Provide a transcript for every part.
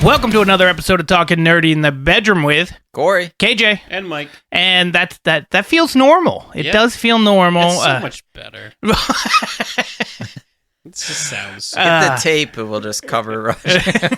Welcome to another episode of Talking Nerdy in the Bedroom with Corey, KJ, and Mike. And that feels normal. It does feel normal. It's so much better. It just sounds. Get the tape and we'll just cover Roger.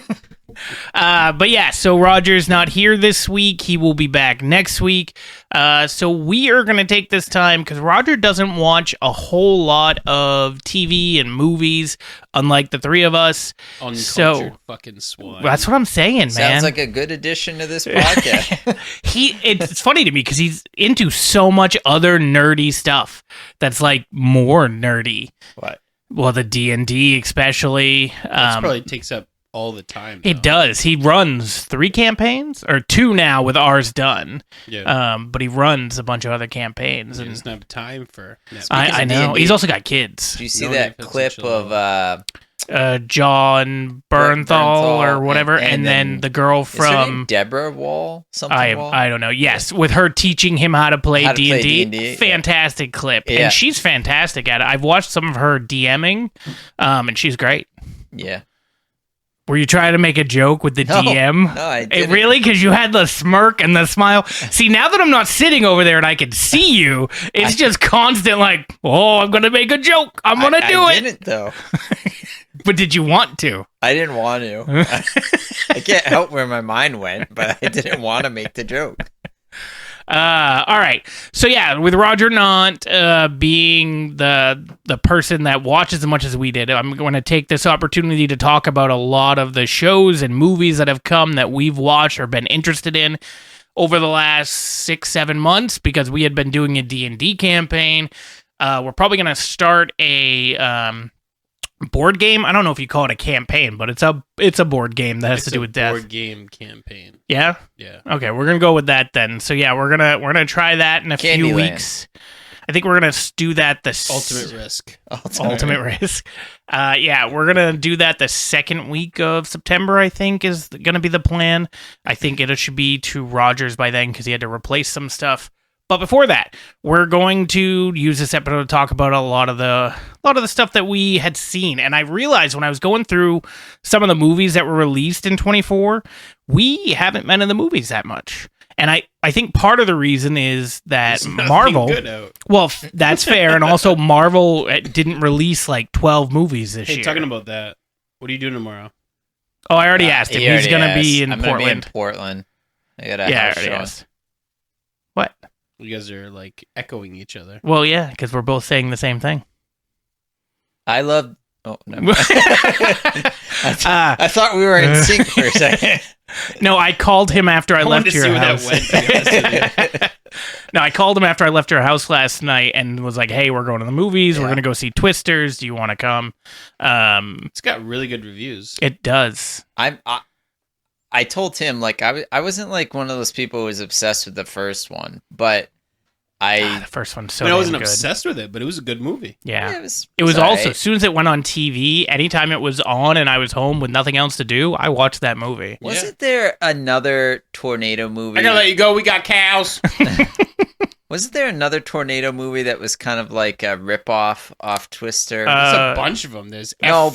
But yeah, so Roger's not here this week. He will be back next week. So we are going to take this time because Roger doesn't watch a whole lot of TV and movies, unlike the three of us. Uncultured fucking swine. That's what I'm saying, man. Sounds like a good addition to this podcast. It's funny to me because he's into so much other nerdy stuff that's like more nerdy. What? Well, the D&D especially. That probably takes up all the time. It does. He runs 3 campaigns, or 2 now with ours done. Yeah. But he runs a bunch of other campaigns. He and doesn't have time for Netflix. I know. D&D, he's also got kids. Did you see that clip of John Bernthal or whatever, and then the girl is her name from Deborah Wall? I don't know. Yes, with her teaching him how to play D&D. Fantastic clip. Yeah. And she's fantastic at it. I've watched some of her DMing, and she's great. Yeah. Were you trying to make a joke with the DM? No, I didn't. Really? Because you had the smirk and the smile. See, now that I'm not sitting over there and I can see you, it's just constant like, oh, I'm going to make a joke. I'm going to do it. I didn't, though. But did you want to? I didn't want to. I can't help where my mind went, but I didn't want to make the joke. All right. So yeah, with Roger not being the person that watches as much as we did, I'm going to take this opportunity to talk about a lot of the shows and movies that have come that we've watched or been interested in over the last 6-7 months because we had been doing a D&D campaign. We're probably going to start a board game. I don't know if you call it a campaign, but it's a board game that has to do with death. Board game campaign. Yeah? Yeah. Okay, we're gonna go with that then. So yeah, we're gonna try that in a few weeks. I think we're gonna do that Ultimate Risk. Ultimate Risk. Yeah, we're gonna do that the second week of September. I think is gonna be the plan. I think it should be to Rogers by then because he had to replace some stuff. But before that, we're going to use this episode to talk about a lot of the stuff that we had seen. And I realized when I was going through some of the movies that were released in 24, we haven't been in the movies that much. And I think part of the reason is that Marvel... Well, that's fair. And also Marvel didn't release like 12 movies this year. Hey, talking about that, what are you doing tomorrow? Oh, I already asked him. He's going to be in I'm Portland. Gonna be in Portland. I got a house show. Asked. What? You guys are like echoing each other. Well, yeah, because we're both saying the same thing. I love... Oh, no. I thought we were in sync for a second. No, I called him after I left your house. No, I called him after I left your house last night and was like, hey, we're going to the movies. Yeah. We're going to go see Twisters. Do you want to come? It's got really good reviews. It does. I told him, like, I wasn't like one of those people who was obsessed with the first one, but the first one's so I wasn't good. Obsessed with it, but it was a good movie. Yeah. It was also, as soon as it went on TV, anytime it was on and I was home with nothing else to do, I watched that movie. Wasn't there another tornado movie? I gotta let you go. We got cows. Wasn't there another tornado movie that was kind of like a ripoff off Twister? There's a bunch of them. There's F5. No,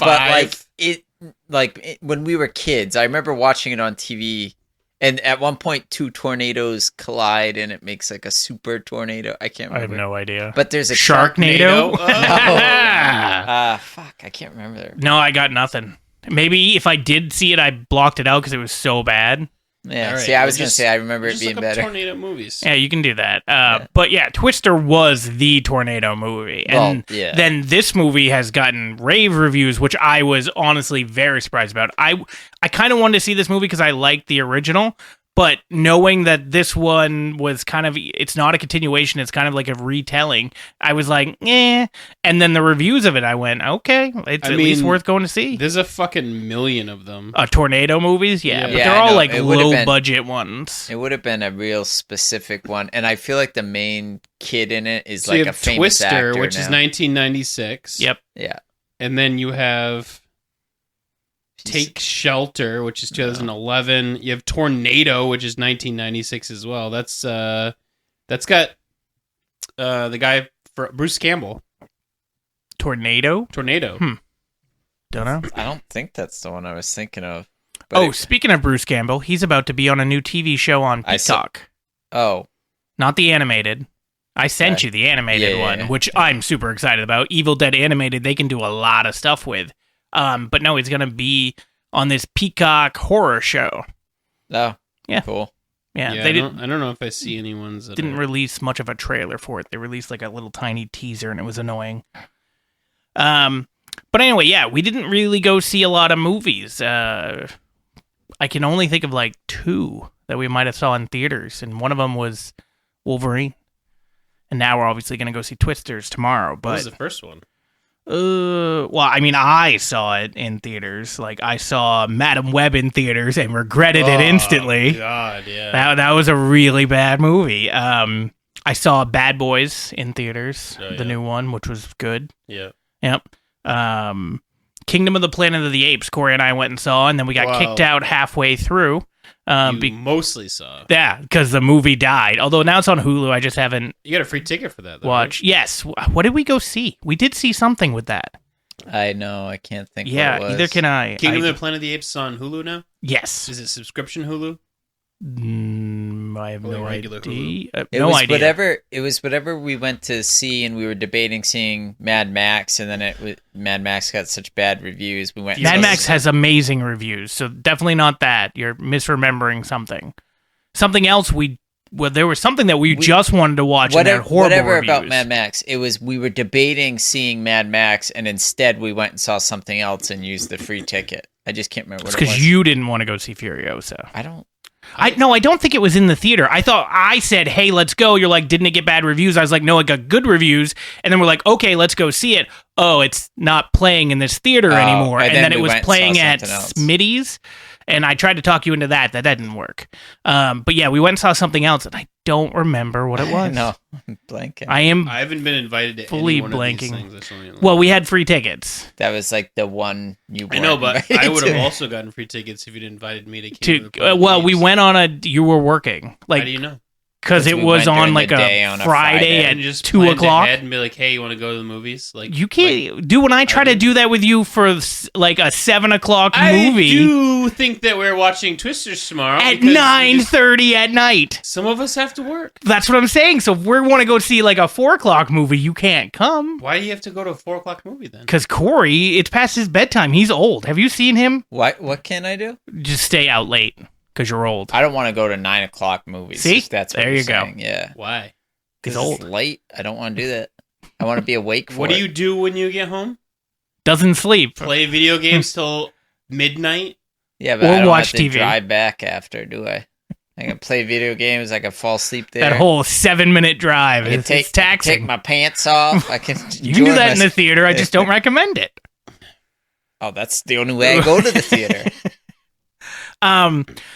but when we were kids, I remember watching it on TV, and at one point 2 tornadoes collide, and it makes like a super tornado. I can't remember. I have no idea. But there's a Sharknado? No. Fuck, I can't remember. No, I got nothing. Maybe if I did see it, I blocked it out because it was so bad. Yeah, right. See, I was going to say, I remember it being better. Tornado movies. Yeah, you can do that. But yeah, Twister was the tornado movie. And then this movie has gotten rave reviews, which I was honestly very surprised about. I kind of wanted to see this movie because I liked the original, but knowing that this one was kind of, it's not a continuation, it's kind of like a retelling, I was like, eh. And then the reviews of it, I went, okay, it's at least worth going to see. There's a fucking million of them. Tornado movies? Yeah, but they're all like low-budget ones. It would have been a real specific one, and I feel like the main kid in it is like a famous Twister, actor which is 1996. Yep. Yeah. And then you have Take Shelter, which is 2011. You have Tornado, which is 1996 as well. That's got the guy for Bruce Campbell. Tornado. Don't know. I don't think that's the one I was thinking of. But speaking of Bruce Campbell, he's about to be on a new TV show on Peacock. Not the animated. I sent you the animated one, which I'm super excited about. Evil Dead animated, they can do a lot of stuff with. But no, he's going to be on this Peacock horror show. Oh, yeah. Cool. Yeah, I don't know if I see any ones that didn't release much of a trailer for it. They released like a little tiny teaser, and it was annoying. But anyway, yeah, we didn't really go see a lot of movies. I can only think of like 2 that we might have saw in theaters, and one of them was Wolverine. And now we're obviously going to go see Twisters tomorrow. But what was the first one? Well, I mean, I saw it in theaters. Like, I saw Madam Web in theaters and regretted it instantly. God, yeah. That was a really bad movie. I saw Bad Boys in theaters, the new one, which was good. Yeah. Yep. Kingdom of the Planet of the Apes, Corey and I went and saw, and then we got kicked out halfway through. Mostly saw. Yeah, because the movie died. Although now it's on Hulu, I just haven't. You got a free ticket for that, though. Watched. Right? Yes. What did we go see? We did see something with that. I know. I can't think. Yeah, what it was. Either can I. Kingdom of the Planet of the Apes is on Hulu now? Yes. Is it subscription Hulu? I have no idea. It was whatever we went to see, and we were debating seeing Mad Max, and then Mad Max got such bad reviews. We went. Mad Max has amazing reviews, so definitely not that. You're misremembering something. Something else there was something that we just wanted to watch. Whatever about Mad Max. It was we were debating seeing Mad Max, and instead we went and saw something else and used the free ticket. I just can't remember what it was. Because you didn't want to go see Furiosa. I don't. I don't think it was in the theater. I said, hey, let's go. You're like, didn't it get bad reviews? I was like, no, it got good reviews. And then we're like, okay, let's go see it. Oh, it's not playing in this theater anymore. And then it was playing at Smitty's. And I tried to talk you into that. That didn't work. But yeah, we went and saw something else, and I don't remember what it was. No, I'm blanking. I haven't been invited to fully any one blanking. Of these things. Well, we had free tickets. That was like the one you. I know, but I would have also gotten free tickets if you'd invited me to. We went on you were working. Like, how do you know? Because it was on like a Friday at just 2 o'clock. And be like, hey, you want to go to the movies? Like, you can't do when I try to do that with you for like a 7 o'clock movie. I do think that we're watching Twisters tomorrow at 9:30 at night. Some of us have to work. That's what I'm saying. So if we want to go see like a 4 o'clock movie, you can't come. Why do you have to go to a 4 o'clock movie then? Because Corey, it's past his bedtime. He's old. Have you seen him? What can I do? Just stay out late. Because you're old. I don't want to go to 9 o'clock movies. See? That's what there you saying. go. Yeah. Why? Because it's late. I don't want to do that. I want to be awake for What do you do when you get home? Doesn't sleep. Play video games till midnight? Yeah, but I don't have to drive back after, do I? I can play video games. I can fall asleep there. That whole 7-minute drive. It's taxing. Take my pants off. I can. You can do that in the theater. I just don't recommend it. Oh, that's the only way I go to the theater.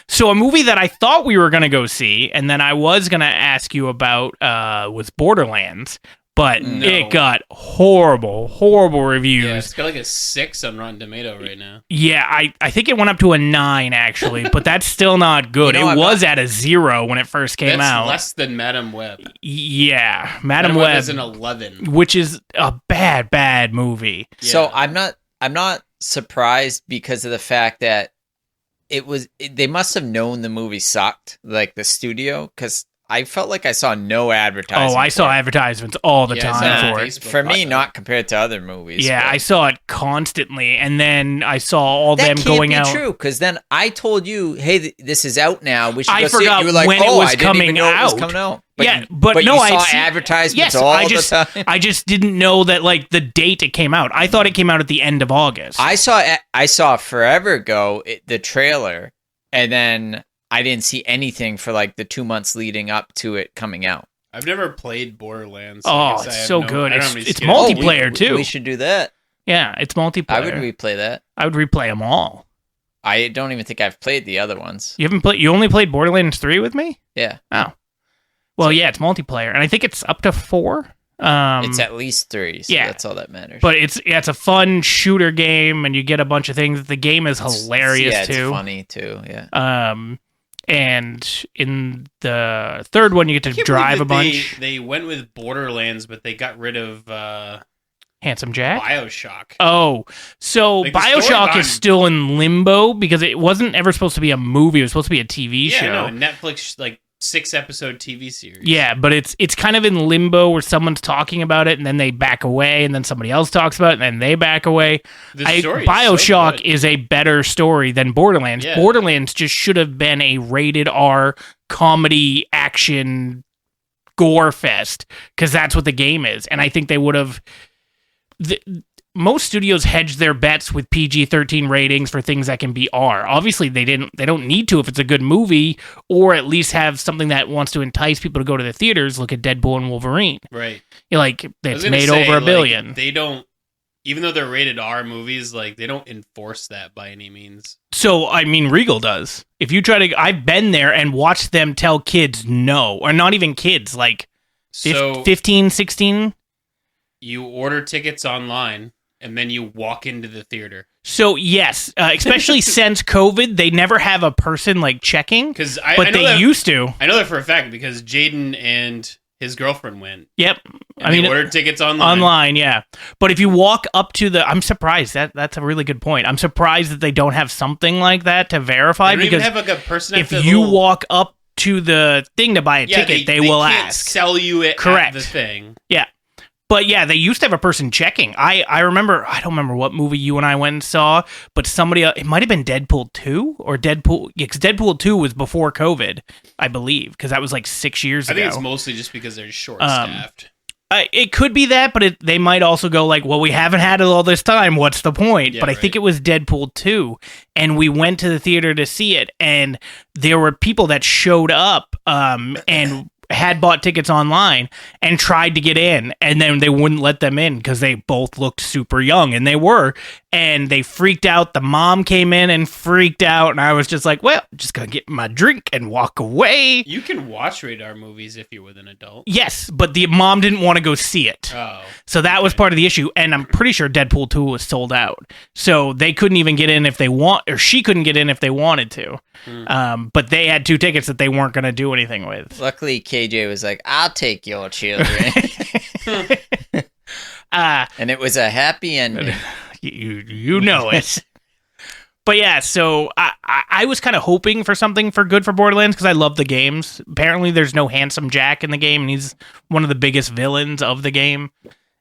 So a movie that I thought we were going to go see, and then I was going to ask you about, was Borderlands, but it got horrible reviews. Yeah, it's got like a 6 on Rotten Tomato right now. Yeah, I think it went up to a 9 actually, but that's still not good. It was at a 0 when it first came out. Less than Madam Web. Yeah, Madam Web is an 11, which is a bad movie. Yeah. So I'm not surprised because of the fact that they must have known the movie sucked, like the studio, because I felt like I saw no advertising. Oh, I saw advertisements all the time for it. For me, not compared to other movies. Yeah, but I saw it constantly, and then I saw all them going out. That can't be true, because then I told you, hey, this is out now. We should go see it. I You were like, when it was coming out. But, but no, you saw advertisements all the time. I just didn't know that like the date it came out. I thought it came out at the end of August. I saw forever ago the trailer, and then I didn't see anything for like the 2 months leading up to it coming out. I've never played Borderlands. So it's so good. It's multiplayer too. We should do that. Yeah, it's multiplayer. I would replay that. I would replay them all. I don't even think I've played the other ones. You haven't played? You only played Borderlands 3 with me? Yeah. Oh. Well, yeah, it's multiplayer, and I think it's up to 4. It's at least 3, so that's all that matters. But it's a fun shooter game, and you get a bunch of things. The game is hilarious, too. It's funny, too, yeah. And in the third one, you get to drive a bunch. They went with Borderlands, but they got rid of... Handsome Jack? BioShock. Oh, so Like, the BioShock storyline- is still in limbo because it wasn't ever supposed to be a movie. It was supposed to be a TV Yeah, show. no, Netflix, like, 6-episode TV series. Yeah, but it's kind of in limbo where someone's talking about it and then they back away and then somebody else talks about it and then they back away. The story is so BioShock good. is a better story than Borderlands. Yeah. Borderlands just should have been a rated R comedy action gore fest because that's what the game is. And I think they would have... most studios hedge their bets with PG-13 ratings for things that can be R. Obviously, they don't need to if it's a good movie, or at least have something that wants to entice people to go to the theaters. Look at Deadpool and Wolverine. Right. You're like, I was it's gonna made say, over $1 like, billion. They don't, even though they're rated R movies, like, they don't enforce that by any means. So, I mean, Regal does. If you try to... I've been there and watched them tell kids no, or not even kids, like So 15, 16. you order tickets online, and then you walk into the theater. So, yes, especially since COVID, they never have a person, like, checking, Because but they used to. I know that for a fact because Jaden and his girlfriend went. Yep. And they ordered tickets online. Online, yeah. But if you walk up to the... I'm surprised. That's a really good point. I'm surprised that they don't have something like that to verify. They don't even because have like a person. if you walk up to the thing to buy a ticket, they will can't ask. sell you it Correct. at the thing. Yeah. But yeah, they used to have a person checking. I remember, I don't remember what movie you and I went and saw, but somebody, it might have been Deadpool 2 or Deadpool, yeah, because Deadpool 2 was before COVID, I believe, because that was like 6 years ago. I think it's mostly just because they're short-staffed. It could be that, but they might also go like, well, we haven't had it all this time. What's the point? Yeah, but I think it was Deadpool 2, and we went to the theater to see it, and there were people that showed up and had bought tickets online and tried to get in, and then they wouldn't let them in because they both looked super young, and they were, and they freaked out. The mom came in and freaked out, and I was just like, well, just gonna get my drink and walk away. You can watch radar movies if you're with an adult. Yes, but the mom didn't want to go see it. Oh. So that was part of the issue, and I'm pretty sure Deadpool 2 was sold out. So they couldn't even get in if they or she couldn't get in if they wanted to. But they had 2 tickets that they weren't going to do anything with. Luckily, KJ was like, I'll take your children. And it was a happy ending. You know it. But yeah, so I was kind of hoping for something good for Borderlands because I love the games. Apparently, there's no Handsome Jack in the game, and he's one of the biggest villains of the game.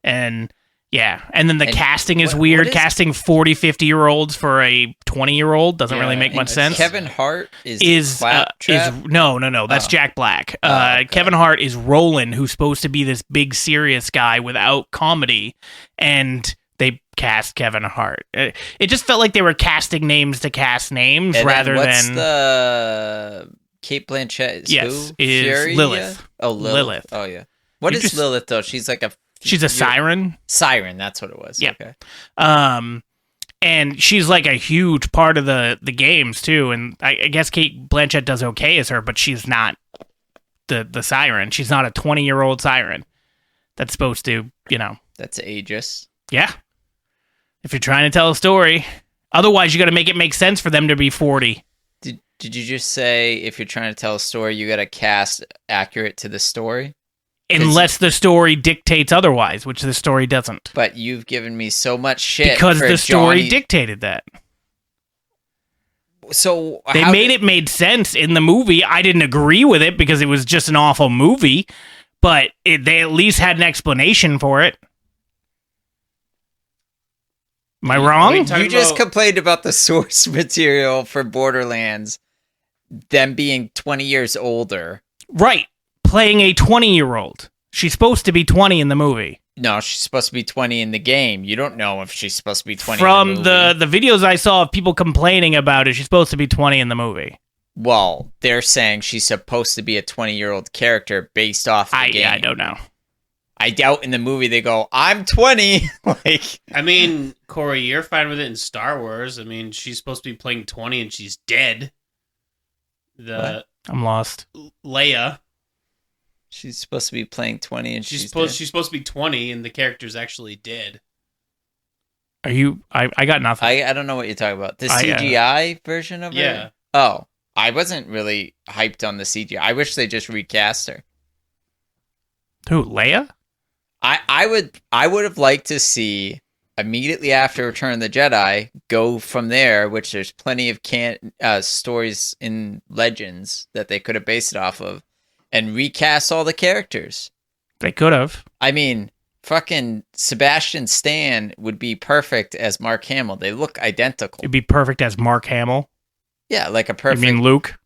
And yeah, and then the casting is weird. Casting 40, 50-year-olds for a 20-year-old doesn't really make much sense. Kevin Hart is Claptrap? No. That's Jack Black. Okay. Kevin Hart is Roland, who's supposed to be this big serious guy without comedy, and they cast Kevin Hart. It just felt like they were casting names to cast names rather what's than the Kate Blanchett. Yes, who? is Fury? Lilith. Oh, Lilith. Oh, yeah. What is Lilith though? She's like she's a siren. Siren, that's what it was. Yeah. Okay. And she's like a huge part of the games too. And I guess Kate Blanchett does okay as her, but she's not the siren. She's not a 20-year-old siren that's supposed to, That's ageist. Yeah. If you're trying to tell a story. Otherwise, you got to make it make sense for them to be 40. Did you just say if you're trying to tell a story, you got to cast accurate to the story? Unless the story dictates otherwise, which the story doesn't. But you've given me so much shit because for the story Johnny... dictated that. So they made sense in the movie. I didn't agree with it because it was just an awful movie, but they at least had an explanation for it. Am I wrong? You just complained about the source material for Borderlands, them being 20 years older. Right. Playing a 20-year-old. She's supposed to be 20 in the movie. No, she's supposed to be 20 in the game. You don't know if she's supposed to be 20 From in the movie. the videos I saw of people complaining about it, she's supposed to be 20 in the movie. Well, they're saying she's supposed to be a 20-year-old character based off the game. I don't know. I doubt in the movie they go, I'm 20. I mean, Corey, you're fine with it in Star Wars. I mean, she's supposed to be playing 20 and she's dead. I'm lost. Leia. She's supposed to be playing 20 and she's supposed to be 20 and the character's actually dead. Are you... I got nothing. I don't know what you're talking about. The CGI version of her? Yeah. Oh, I wasn't really hyped on the CGI. I wish they just recast her. Who, Leia? I would have liked to see immediately after Return of the Jedi go from there, which there's plenty of stories in Legends that they could have based it off of, and recast all the characters. They could have. I mean, fucking Sebastian Stan would be perfect as Mark Hamill. They look identical. It'd be perfect as Mark Hamill. Yeah, like a perfect. You mean Luke?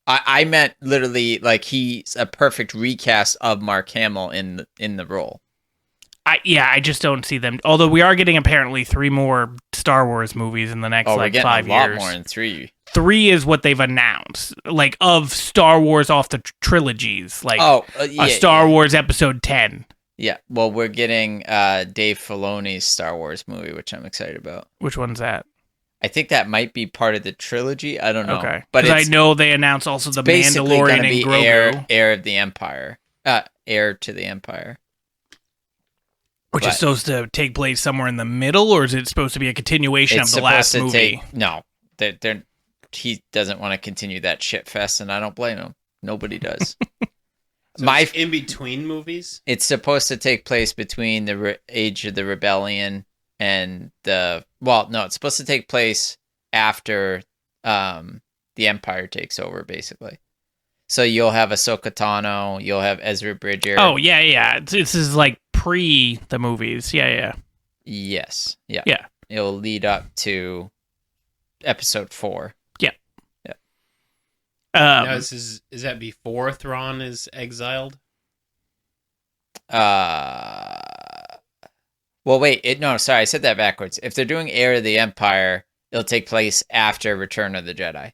I meant literally like he's a perfect recast of Mark Hamill in the role. I just don't see them. Although we are getting apparently 3 more Star Wars movies in the next we're getting 5 a lot years. more than 3. 3 is what they've announced, like of Star Wars off the trilogies, like a Star Wars Episode 10. Yeah, well, we're getting Dave Filoni's Star Wars movie, which I'm excited about. Which one's that? I think that might be part of the trilogy. I don't know. Okay, but I know they announced also the Mandalorian and Grogu, heir of the Empire, heir to the Empire. Which is supposed to take place somewhere in the middle, or is it supposed to be a continuation of the last movie? He doesn't want to continue that shit fest, and I don't blame him. Nobody does. So it's in between movies? It's supposed to take place between the Age of the Rebellion and it's supposed to take place after the Empire takes over, basically. So you'll have Ahsoka Tano, you'll have Ezra Bridger. Oh, yeah. This is like pre the movies. Yeah. Yes. Yeah. Yeah. It'll lead up to Episode 4. Now, is that before Thrawn is exiled? Well, wait. Sorry, I said that backwards. If they're doing Heir of the Empire, it'll take place after Return of the Jedi.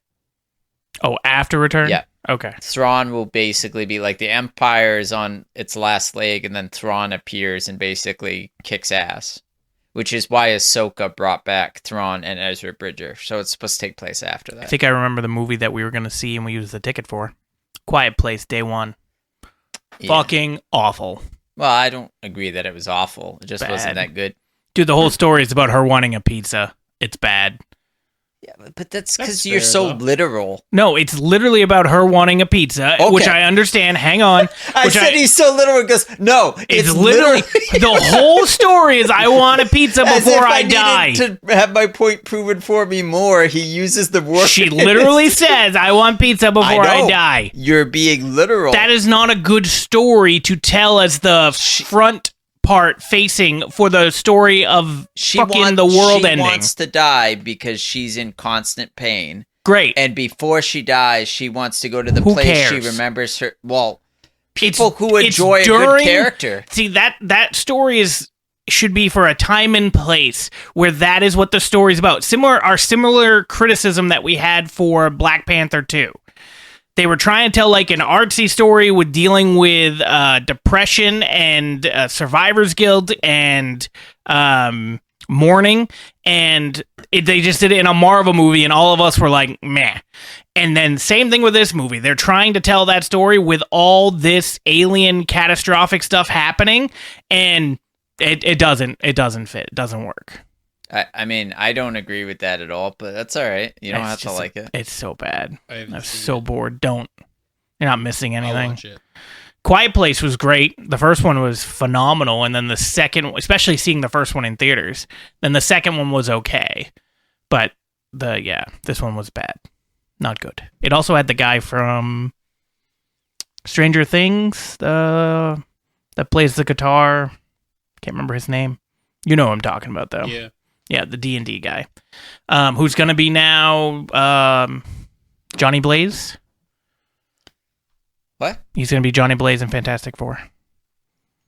Oh, after Return? Yeah. Okay. Thrawn will basically be like the Empire is on its last leg, and then Thrawn appears and basically kicks ass. Which is why Ahsoka brought back Thrawn and Ezra Bridger. So it's supposed to take place after that. I think I remember the movie that we were going to see and we used the ticket for. Quiet Place, day 1. Yeah. Fucking awful. Well, I don't agree that it was awful. It just wasn't that good. Dude, the whole story is about her wanting a pizza. It's bad. Yeah, but that's because you're so literal. No, it's literally about her wanting a pizza, which I understand. Hang on. He's so literal. He goes, no, it's literally the whole story is I want a pizza before I die. To have my point proven for me more, he uses the word. She literally says, I want pizza before I die. You're being literal. That is not a good story to tell as the front part facing for the story of the world ending. She wants to die because she's in constant pain. Great. And before she dies, she wants to go to the place she remembers her. Well, people who enjoy a good character. See, that story should be for a time and place where that is what the story's about. Similar criticism that we had for Black Panther 2. They were trying to tell like an artsy story with dealing with depression and survivor's guilt and mourning, and they just did it in a Marvel movie, and all of us were like, meh. And then same thing with this movie. They're trying to tell that story with all this alien catastrophic stuff happening, and it doesn't fit. It doesn't work. I mean, I don't agree with that at all, but that's all right. You don't have to like it. It's so bad. I'm so bored. Don't. You're not missing anything. I'll watch it. Quiet Place was great. The first one was phenomenal, and then the second, especially seeing the first one in theaters, then the second one was okay. But this one was bad. Not good. It also had the guy from Stranger Things, that plays the guitar. Can't remember his name. You know who I'm talking about, though. Yeah. Yeah, the D&D guy. Who's going to be now Johnny Blaze? What? He's going to be Johnny Blaze in Fantastic Four.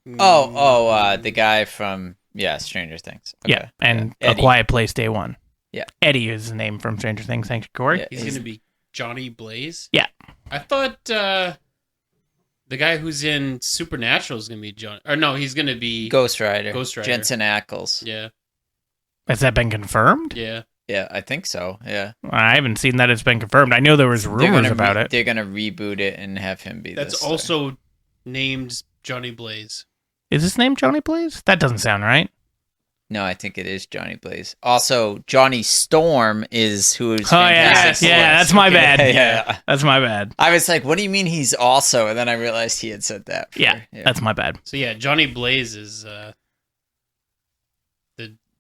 The guy from, Stranger Things. Okay. Yeah, and A Quiet Place, day 1. Yeah. Eddie is the name from Stranger Things. Thank you, Corey. Yeah, he's going to be Johnny Blaze? Yeah. I thought the guy who's in Supernatural is going to be John. Or no, he's going to be Ghost Rider. Jensen Ackles. Yeah. Has that been confirmed? Yeah. Yeah, I think so. Yeah. I haven't seen that it's been confirmed. I know there was rumors about it. They're going to reboot it and have him be That's also named Johnny Blaze. Is his name Johnny Blaze? That doesn't sound right. No, I think it is Johnny Blaze. Also, Johnny Storm is who is Oh yeah, Fantastic yeah, Four. that's my bad. Yeah, Yeah, yeah. that's my bad. I was like, what do you mean he's also? And then I realized he had said that. Yeah, that's my bad. So yeah, Johnny Blaze is the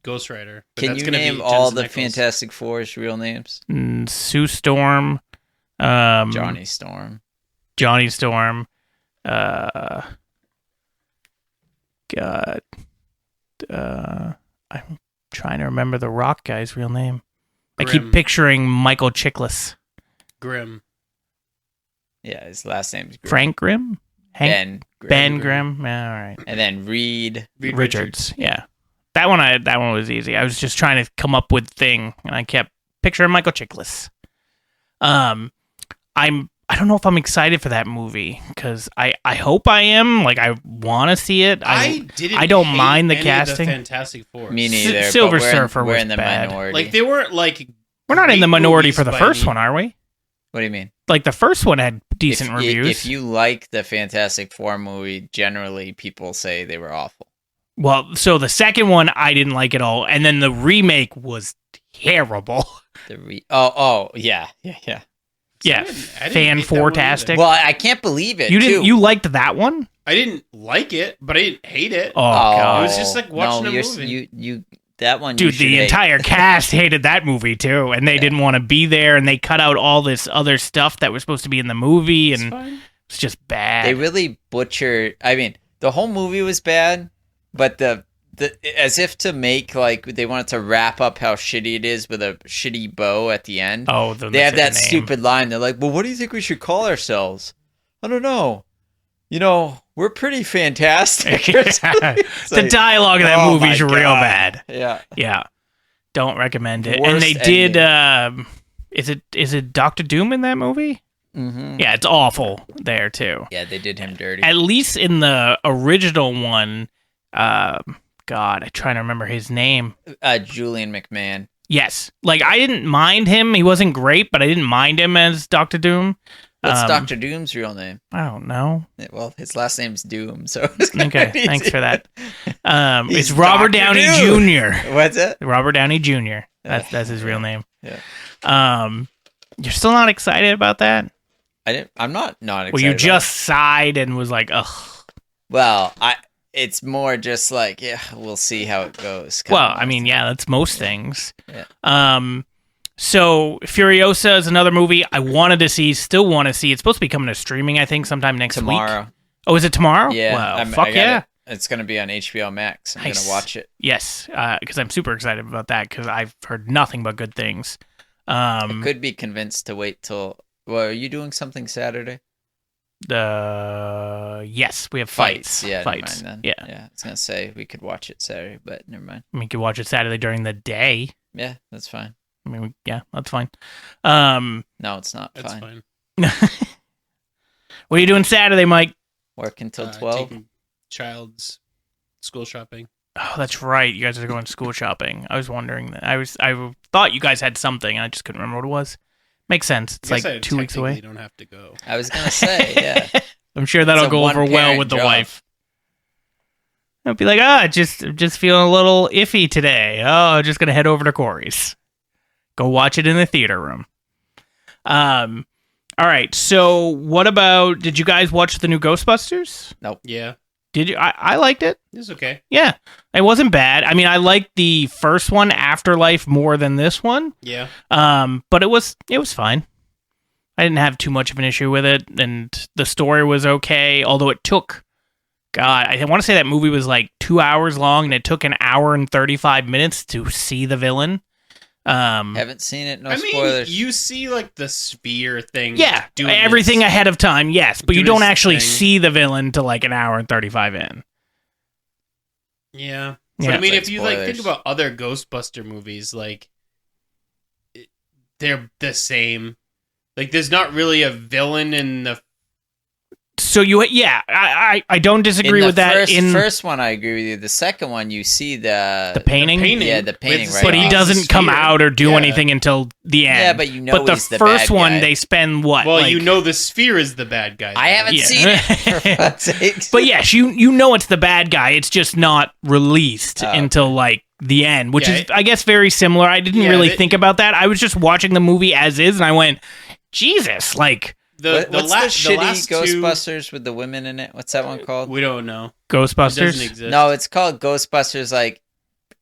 Ghost Rider. But Can that's you gonna name be all Jensen the Ackles. Fantastic Four's real names? Sue Storm, Johnny Storm. Johnny Storm, God, I'm trying to remember the Rock guy's real name. I keep Grimm. picturing Michael Chiklis. Grimm. Yeah, his last name's Grimm. Frank Grimm? Hank? Ben Grimm? Yeah, all right. And then Reed. Richards. Yeah. That one was easy. I was just trying to come up with thing, and I kept picturing Michael Chiklis. I don't know if I'm excited for that movie because I hope I am. Like I want to see it. I don't hate mind the any casting. Of the Fantastic Four. Me neither. Silver but we're Surfer in, we're was in the bad. minority. Like they weren't like. We're not in the great minority movies for the by first any- one, are we? What do you mean? Like the first one had decent reviews. If you like the Fantastic Four movie, generally people say they were awful. Well, so the second one I didn't like at all, and then the remake was terrible. Yeah. Yeah, I didn't hate that one fan-fortastic. Well, I can't believe it. You didn't? too. You liked that one? I didn't like it, but I didn't hate it. Oh, God. It was just like watching a movie. You that one. Dude, you should the hate. entire cast hated that movie too, and they didn't want to be there, and they cut out all this other stuff that was supposed to be in the movie, It's and fine. it's just bad. They really butchered. I mean, the whole movie was bad, but the as if to make like they wanted to wrap up how shitty it is with a shitty bow at the end. Oh, They have that stupid line. They're like, "Well, what do you think we should call ourselves?" I don't know. You know, we're pretty fantastic. The dialogue of that oh movie is my real God. bad. Yeah. Yeah, don't recommend it. Worst And they did. ending. Is it Doctor Doom in that movie? Mm-hmm. Yeah, it's awful there too. Yeah, they did him dirty. At least in the original one, God, I'm trying to remember his name. Julian McMahon. Yes, like I didn't mind him. He wasn't great, but I didn't mind him as Doctor Doom. What's Dr. Doom's real name? I don't know. Well, his last name's Doom, so it's kinda Okay, easy. thanks for that. He's It's Robert Dr. Downey Doom. Jr. What's it? Robert Downey Jr. That's his real name. Yeah. You're still not excited about that? I'm not excited. Well, you about just sighed and was like, ugh. it. Well, it's more just like, yeah, we'll see how it goes. Well, I mean, yeah, that's most things. Yeah. So Furiosa is another movie I wanted to see, still want to see. It's supposed to be coming to streaming, I think, sometime next week. Tomorrow. Oh, is it tomorrow? Yeah. Wow, I fuck got yeah. it. It's going to be on HBO Max. I'm going Nice. to watch it. Yes, because I'm super excited about that because I've heard nothing but good things. I could be convinced to wait till... Well, are you doing something Saturday? Yes, we have fights. Yeah, fights. never mind Yeah, then. Yeah, I was going to say we could watch it Saturday, but never mind. we could watch it Saturday during the day. Yeah, that's fine. I mean, yeah, that's fine. No, it's not That's fine. fine. What are you doing Saturday, Mike? Work until 12? Taking child's school shopping. Oh, that's right. You guys are going school shopping. I was wondering that. I thought you guys had something, and I just couldn't remember what it was. Makes sense. It's I guess like I 2 weeks away. technically don't have to go. I was going to say, yeah. I'm sure that'll It's a go over well one-parent with the job. wife. I'll be like, just feeling a little iffy today. Oh, just gonna head over to Corey's. Go watch it in the theater room. All right. So, what about? Did you guys watch the new Ghostbusters? Yeah, Did you? I liked it. it's okay. Yeah, it wasn't bad. I mean, I liked the first one, Afterlife, more than this one. Yeah, But it was fine. I didn't have too much of an issue with it, and the story was okay. Although it took, God, I want to say that movie was like 2 hours long, and it took an hour and 35 minutes to see the villain. Haven't seen it. No I mean, spoilers. you see like the sphere thing. Yeah, doing everything its- ahead of time, yes, but you doing don't its actually thing. see the villain till like an hour and 35 in. Yeah. Yeah. But I mean, It's if you like like think spoilers. about other Ghostbuster movies, like they're the same. Like, there's not really a villain in the. So I don't disagree in with the that. first one, I agree with you. The second one, you see the painting? Yeah, the painting, with- right? But he off. doesn't come Sphere. out or do Yeah. anything until the end. Yeah, but you know But the he's the first bad one, guy. they spend what? Well, like- you know, the sphere is the bad guy. I haven't Yeah. seen it. For fuck's sakes. But yes, you know it's the bad guy. It's just not released Oh, until like the end, which Yeah, is, I guess, very similar. I didn't really think about that. I was just watching the movie as is, and I went, Jesus, like... What's the shitty last Ghostbusters with the women in it? What's that one called? We don't know. Ghostbusters? It doesn't exist. No, it's called Ghostbusters, like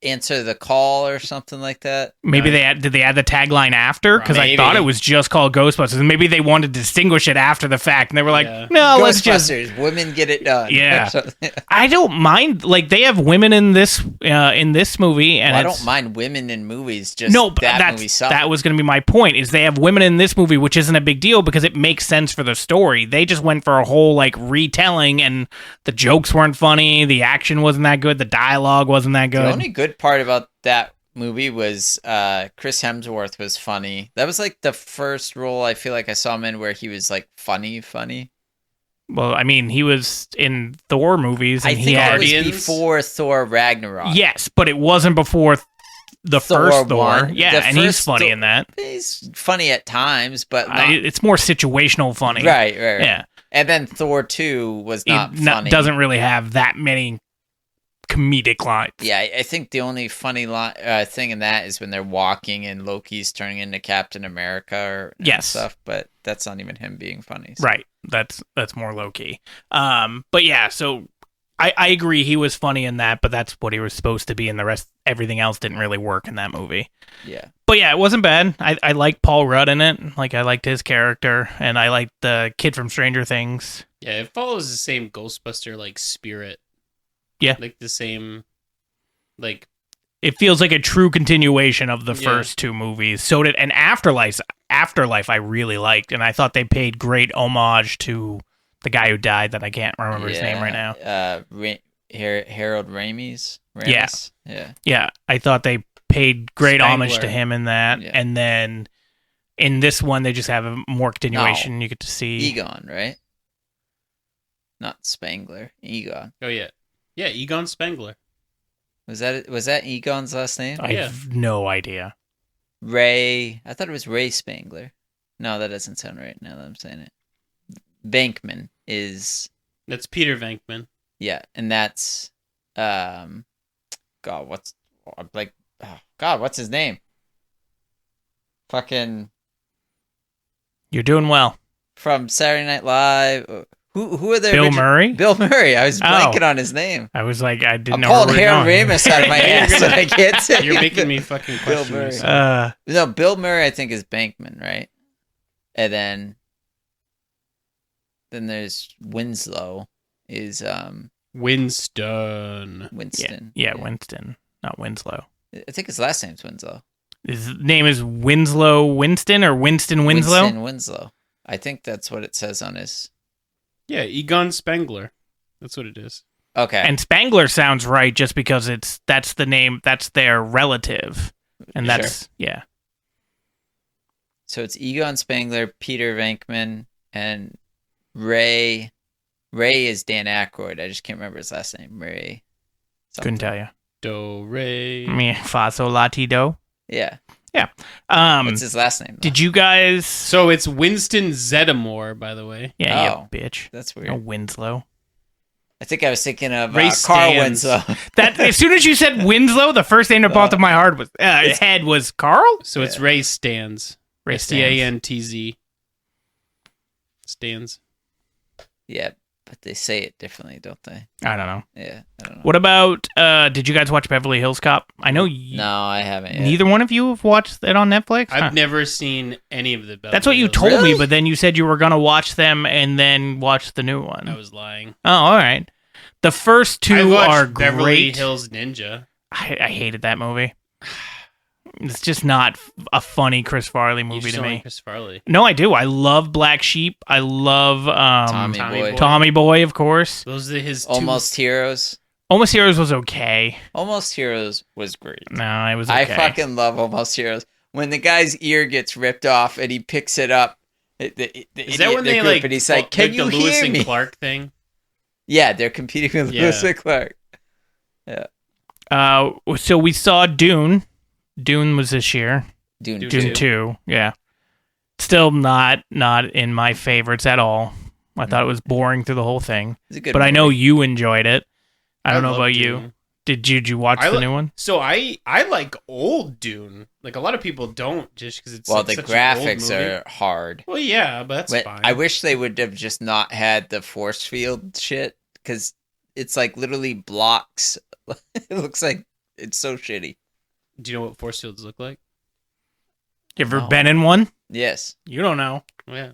Answer the Call or something like that. Maybe did they add the tagline after? Because I Maybe. thought it was just called Ghostbusters, and maybe they wanted to distinguish it after the fact, and they were like, Yeah. no, let's just... Ghostbusters, women get it done. Yeah. I don't mind, like, they have women in this movie, and I it's... don't mind women in movies, just No, but that movie sucked. that was going to be my point, is they have women in this movie, which isn't a big deal because it makes sense for the story. They just went for a whole, like, retelling, and the jokes weren't funny, the action wasn't that good, the dialogue wasn't that good. The only good part about that movie was Chris Hemsworth was funny. That was like the first role I feel like I saw him in where he was like funny. Well, I mean, he was in Thor movies, and I he think had... it was before Thor Ragnarok. Yes, but it wasn't before the first Thor. 1. Yeah, The and he's first funny Thor- in that. He's funny at times, but not... It's more situational funny. Right. Yeah. And then Thor 2 was not funny. Doesn't really have that many comedic lines. Yeah, I think the only funny thing in that is when they're walking and Loki's turning into Captain America and stuff, but that's not even him being funny. So. Right. That's more low key. But yeah, so I agree he was funny in that, but that's what he was supposed to be, and everything else didn't really work in that movie. Yeah. But yeah, it wasn't bad. I liked Paul Rudd in it. Like, I liked his character, and I liked the kid from Stranger Things. Yeah, it follows the same Ghostbuster like spirit. Yeah. Like the same, like... It feels like a true continuation of the first two movies. So did... And Afterlife I really liked, and I thought they paid great homage to the guy who died that I can't remember his name right now. Harold Ramis? Yeah. Yeah, I thought they paid great homage to Spangler. him in that. Yeah. And then in this one, they just have a more continuation. You get to see... Egon, right? Not Spangler. Egon. Oh, yeah. Yeah, Egon Spangler. Was that Egon's last name? I have no idea. Ray. I thought it was Ray Spangler. No, that doesn't sound right now that I'm saying it. Venkman is... That's Peter Venkman. Yeah, and that's... what's his name? Fucking... You're doing well. From Saturday Night Live... Who are the Bill Murray? Bill Murray. I was blanking on his name. I was like, I didn't I know. pulled Harold Ramis out of my ass, and I can't say. You're making me fucking Bill question Murray. yourself. No, Bill Murray, I think, is Bankman, right? And then there's Winslow. Is Winston. Winston? Yeah, Winston, not Winslow. I think his last name's Winslow. His name is Winslow Winston or Winston Winslow? Winston Winslow. I think that's what it says on his. Yeah, Egon Spangler. That's what it is. Okay. And Spangler sounds right just because that's the name, that's their relative. And that's, yeah. So it's Egon Spangler, Peter Venkman, and Ray. Ray is Dan Aykroyd. I just can't remember his last name. Ray. Couldn't tell you. Do, Ray. Me, fa, sol, la, ti, do. Yeah. Yeah. What's his last name? Did you guys... So it's Winston Zeddemore, by the way. Yeah, Oh. you bitch. That's weird. No Winslow. I think I was thinking of Ray Carl Stans. Winslow. That as soon as you said Winslow, the first thing that popped up my head was Carl. So it's Ray Stans. Ray Stantz. Stans. Yeah, but they say it differently, don't they? I don't know. Yeah, I don't know. What about? Did you guys watch Beverly Hills Cop? I know. No, I haven't. Yet. Neither one of you have watched it on Netflix. Huh. I've never seen any of the Beverly That's what you Hills. told Really? me, but then you said you were gonna watch them and then watch the new one. I was lying. Oh, all right. The first I two watched are Beverly great. Hills Ninja. I hated that movie. It's just not a funny Chris Farley You movie just to don't me. like Chris Farley. No, I do. I love Black Sheep. I love Tommy Tommy Boy. Boy. Tommy Boy, of course. Those are his Almost Heroes. Almost Heroes was okay. Almost Heroes was great. No, it was okay. I fucking love Almost Heroes. When the guy's ear gets ripped off and he picks it up, Is that when they and he's like, "Can like you the Lewis hear and me?" Clark thing? Yeah, they're competing with Yeah. Lewis and Clark. So we saw Dune. Dune was this year. Dune Dune 2. Dune 2, yeah. Still not in my favorites at all. I thought it was boring through the whole thing. It's a good But I know movie. you enjoyed it. I don't know love about you. Dune. Did you watch the new one? So I like old Dune. Like a lot of people don't, just because it's the such graphics an old movie. are hard. Well, yeah, but that's fine. I wish they would have just not had the force field shit, because it's like literally blocks. It looks like it's so shitty. Do you know what force fields look like? You ever been in one? Yes. You don't know. Yeah.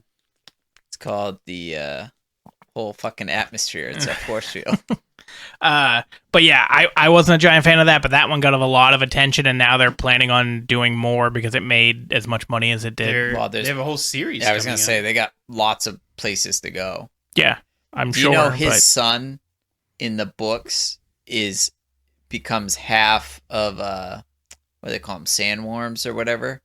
It's called the whole fucking atmosphere. It's a force field. But yeah, I wasn't a giant fan of that, but that one got a lot of attention, and now they're planning on doing more because it made as much money as it did. They have a whole series. Yeah, I was gonna say they got lots of places to go. Yeah, I'm Do sure. You know his son in the books becomes half of what do they call them, sandworms or whatever.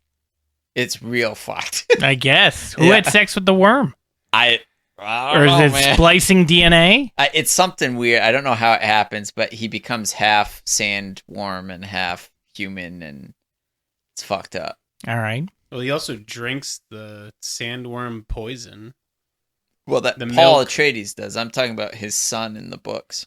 It's real fucked. I guess. Who had sex with the worm? I or don't is know, it man. splicing DNA? It's something weird. I don't know how it happens, but he becomes half sandworm and half human, and it's fucked up. All right. Well, he also drinks the sandworm poison. Well, that The Paul milk. Atreides does. I'm talking about his son in the books.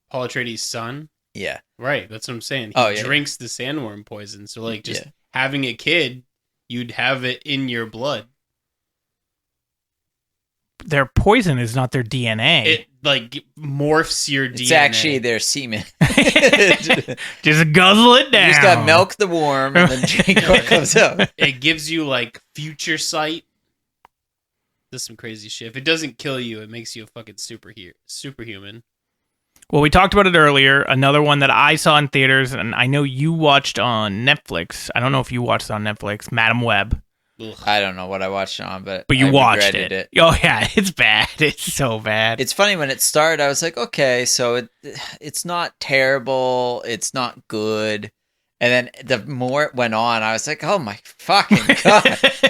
Paul Atreides' son? Yeah. Right, that's what I'm saying. He drinks the sandworm poison. So, like, just having a kid, you'd have it in your blood. Their poison is not their DNA. It, like, morphs your DNA. It's actually their semen. Just guzzle it down. You just gotta milk the worm and then drink what comes out. It gives you, like, future sight. That's some crazy shit. If it doesn't kill you, it makes you a fucking superhuman. Well, we talked about it earlier. Another one that I saw in theaters, and I know you watched on Netflix. I don't know if you watched it on Netflix. Madam Web. Ugh. I don't know what I watched it on, but You I watched regretted it. Oh, yeah. It's bad. It's so bad. It's funny, when it started, I was like, okay, so it's not terrible. It's not good. And then the more it went on, I was like, oh my fucking God.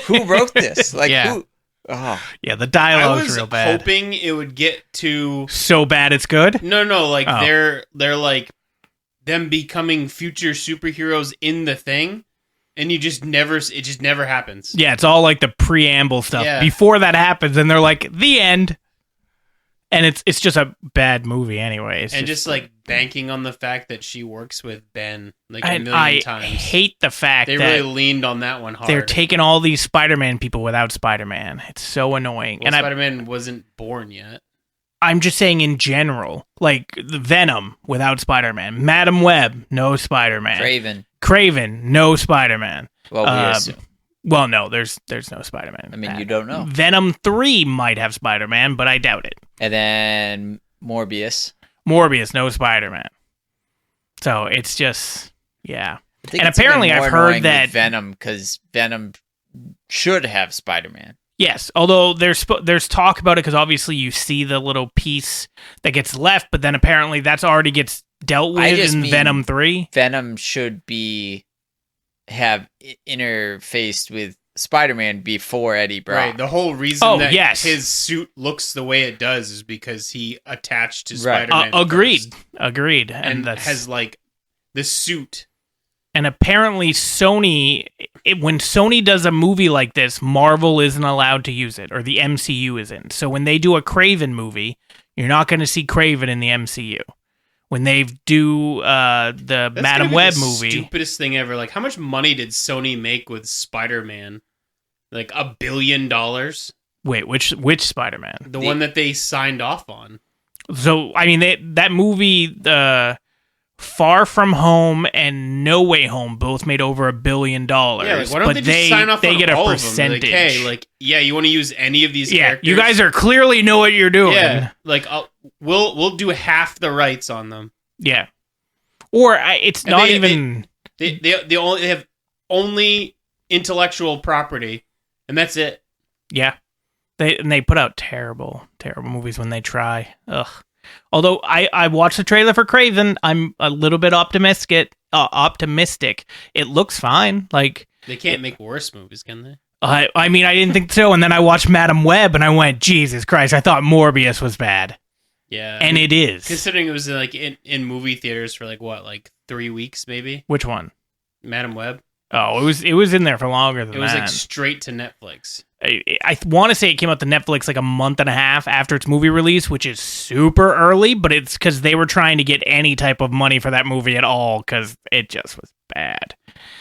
Who wrote this? Like, who? Oh. Yeah, the I dialogue's was real bad. hoping it would get to... So bad it's good? No, like, they're like, them becoming future superheroes in the thing, and it just never happens. Yeah, it's all like the preamble stuff. Yeah. Before that happens, and they're like, the end. And it's just a bad movie anyway. It's And just like banking on the fact that she works with Ben like a and million I times. hate the fact They that really leaned on that one hard. they're taking all these Spider-Man people without Spider-Man. It's so annoying. Well, and Spider-Man wasn't born yet. I'm just saying in general, like the Venom without Spider-Man, Madam Web, no Spider-Man, Craven, no Spider-Man. Well, we assume. Well, no, there's no Spider-Man. I mean, you don't know. Venom 3 might have Spider-Man, but I doubt it. And then Morbius, no Spider-Man. So it's just, yeah. I think And it's even apparently more I've heard annoying that with Venom, because Venom should have Spider-Man. Yes, although there's talk about it because obviously you see the little piece that gets left, but then apparently that's already gets dealt with in Venom 3. Venom should have interfaced with Spider-Man before Eddie Brock. Right. The whole reason his suit looks the way it does is because he attached to Spider-Man. Agreed. And has like the suit. And apparently Sony, when Sony does a movie like this, Marvel isn't allowed to use it, or the MCU isn't. So when they do a Craven movie, you're not going to see Craven in the MCU. When they do the Madam Web movie, stupidest thing ever. Like, how much money did Sony make with Spider-Man? Like $1 billion. Wait, which Spider-Man? The one that they signed off on. So I mean, that movie, Far From Home and No Way Home, both made over $1 billion. Yeah, like, why don't they just sign off on get all a of them? percentage? Like, hey, yeah, you want to use any of these characters? You guys are clearly know what you're doing. Yeah, like we'll do half the rights on them. Yeah, or it's not even. They only have only intellectual property, and that's it. Yeah, they put out terrible movies when they try. Ugh. Although I watched the trailer for Craven, I'm a little bit optimistic. It looks fine. Like, they can't make worse movies, can they? I mean, I didn't think so. And then I watched Madam Web, and I went, Jesus Christ! I thought Morbius was bad. Yeah, and it is. Considering it was like in movie theaters for like 3 weeks, maybe. Which one? Madam Web. Oh, it was in there for longer than It was that. like straight to Netflix. I want to say it came out to Netflix like a month and a half after its movie release, which is super early, but it's because they were trying to get any type of money for that movie at all because it just was bad.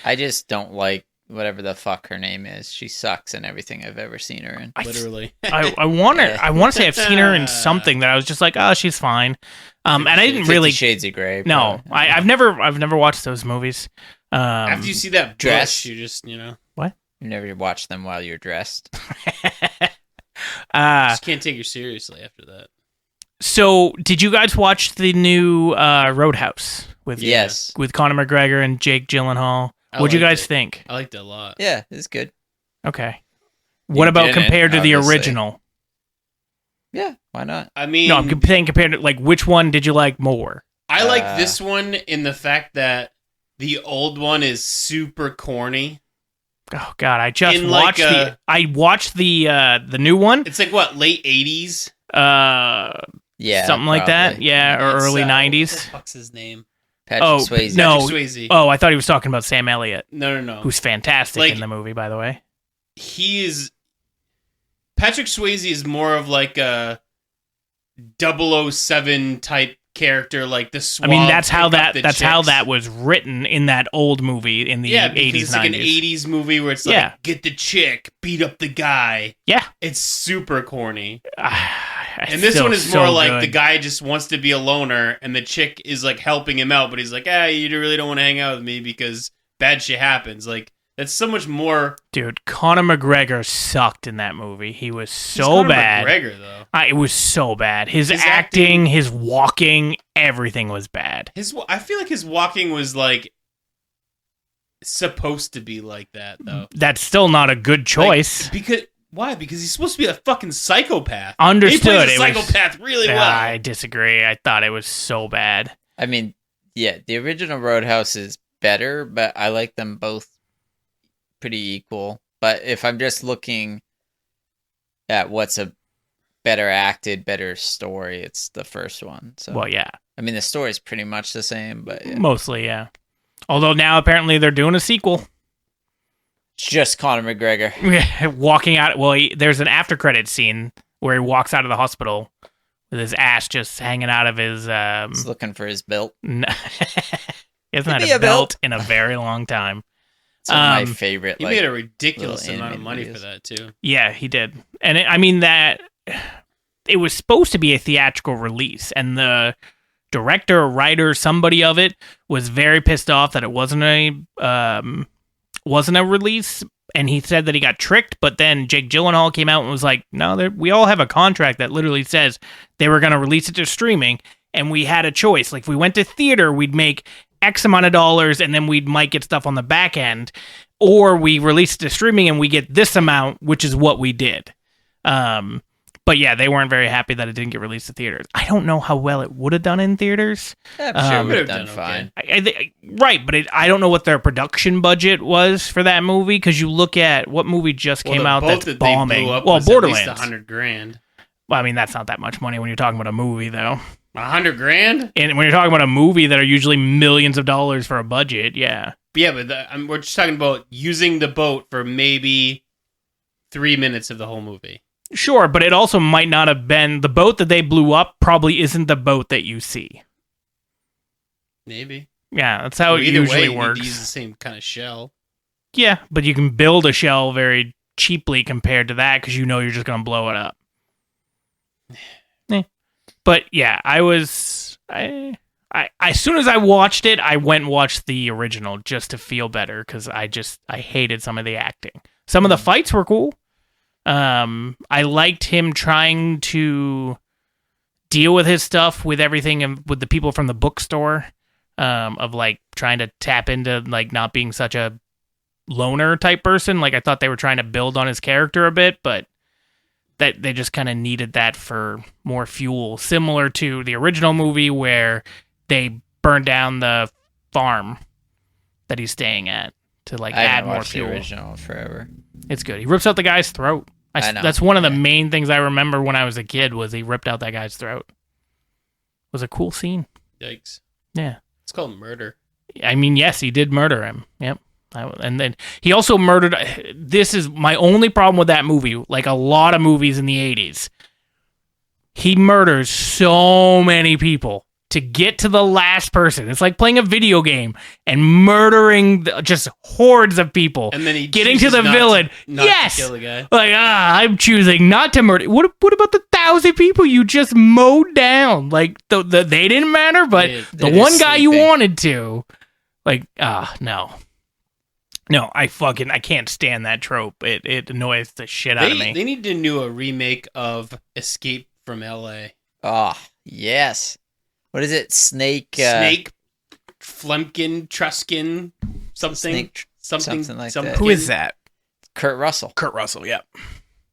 I just don't like whatever the fuck her name is. She sucks in everything I've ever seen her in. Literally. I want to say I've seen her in something that I was just like, oh, she's fine. And I didn't 50 really. Shades of Grey. No, probably. I've never watched those movies. After you see that dress, bush, you just, You never watched them while you're dressed. just can't take her seriously after that. So, did you guys watch the new Roadhouse with Yes. with Conor McGregor and Jake Gyllenhaal? I What'd you liked guys it. think? I liked it a lot. Yeah, it's good. Okay. What about didn't, compared to the obviously. original? Yeah, why not? I mean, No, I'm saying compared to like which one did you like more? I like this one in the fact that the old one is super corny. Oh God, I just In, like, watched the new one. It's like what, late 80s? Yeah, Something like that. probably. Yeah, or It's, early What 90s. the fuck's his name? Patrick Oh, Swayze. no. Patrick Swayze. Oh, I thought he was talking about Sam Elliott, No. who's fantastic Like- in the movie, by the way. He is... Patrick Swayze is more of like a 007 type character, like the I suave mean, that's how pick up that the how chicks. that was written in that old movie in the Yeah, because 80s, it's like 90s. an 80s movie where it's like, Yeah. get the chick, beat up the guy. Yeah. It's super corny. It's And this still one is so more like good. the guy just wants to be a loner, and the chick is like helping him out, but he's like, you really don't want to hang out with me because bad shit happens. Like, that's so much more. Dude, Conor McGregor sucked in that movie. He was He's so Conor bad. McGregor, though. It was so bad. His His acting, his walking, everything was bad. I feel like his walking was like supposed to be like that, though. That's still not a good choice. Why? Because he's supposed to be a fucking psychopath. Understood. He plays a psychopath really well. I disagree. I thought it was so bad. I mean, yeah, the original Roadhouse is better, but I like them both pretty equal. But if I'm just looking at what's a better acted, better story, it's the first one. So, Well, yeah. I mean, the story's pretty much the same, but yeah. Mostly, yeah. Although now apparently they're doing a sequel. It's just Conor McGregor. Walking out. Well, there's an after credit scene where he walks out of the hospital with his ass just hanging out of his. He's looking for his belt. He hasn't had Give me a a belt belt. in a very long time. It's one of my favorite. He like, made a ridiculous little amount of money animated for that, too. Yeah, he did. And I mean that it was supposed to be a theatrical release, and the director or writer, somebody of it, was very pissed off that it wasn't a release, and he said that he got tricked. But then Jake Gyllenhaal came out and was like, "No, we all have a contract that literally says they were going to release it to streaming, and we had a choice. Like if we went to theater, we'd make X amount of dollars, and then we might get stuff on the back end, or we release it to streaming and we get this amount, which is what we did." But yeah, they weren't very happy that it didn't get released to theaters. I don't know how well it would have done in theaters. I'm sure it would have Would've done done fine. Right, but I don't know what their production budget was for that movie, because you look at what movie just came out that's that bombing. They blew up Well, was Borderlands. At least $100,000. Well, I mean, that's not that much money when you're talking about a movie, though. $100,000? And when you're talking about a movie that are usually millions of dollars for a budget, yeah. Yeah, but we're just talking about using the boat for maybe 3 minutes of the whole movie. Sure, but it also might not have been the boat that they blew up. Probably isn't the boat that you see. Maybe. Yeah, that's how Well, it either usually way, you need works. to use the same kind of shell. Yeah, but you can build a shell very cheaply compared to that because you know you're just going to blow it up. But yeah, as soon as I watched it, I went and watched the original just to feel better because I hated some of the acting. Some of the fights were cool. I liked him trying to deal with his stuff with everything and with the people from the bookstore, of like trying to tap into like not being such a loner type person. Like I thought they were trying to build on his character a bit, but that they just kind of needed that for more fuel, similar to the original movie where they burned down the farm that he's staying at to like I add haven't more watched fuel. the original forever. It's good. He rips out the guy's throat. I know. That's one of the main things I remember when I was a kid was he ripped out that guy's throat. It was a cool scene. Yikes. Yeah. It's called murder. I mean, yes, he did murder him. Yep. And then he also murdered. This is my only problem with that movie. Like a lot of movies in the 80s, he murders so many people to get to the last person. It's like playing a video game and murdering just hordes of people. And then he getting to the villain. Yes, to kill the guy. Like I'm choosing not to murder. What about the 1,000 people you just mowed down? Like they didn't matter, but the one guy you wanted to. Like no. No, I can't stand that trope. It annoys the shit out of me. They need to do a remake of Escape from L.A. Oh, yes. What is it? Snake Flemkin, Truskin, something like that. Who is that? Kurt Russell. Kurt Russell, yeah.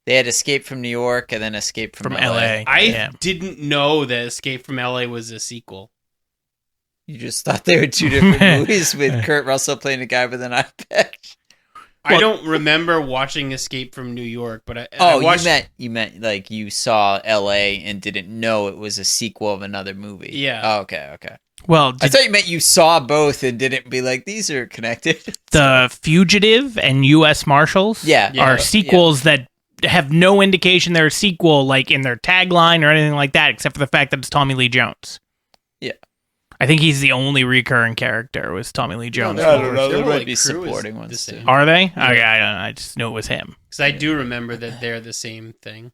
They had Escape from New York and then Escape from LA. I didn't know that Escape from LA was a sequel. You just thought they were two different movies with Kurt Russell playing a guy with an eye patch. I don't remember watching Escape from New York, but I watched... you meant like you saw L.A. and didn't know it was a sequel of another movie. Yeah. Oh, okay. Well, I thought you meant you saw both and didn't be like, these are connected. The Fugitive and U.S. Marshals are sequels that have no indication they're a sequel, like in their tagline or anything like that, except for the fact that it's Tommy Lee Jones. Yeah. I think he's the only recurring character was Tommy Lee Jones. I don't know. There might be supporting ones too. Are they? Yeah. Okay, I just knew it was him. Because I do remember that they're the same thing.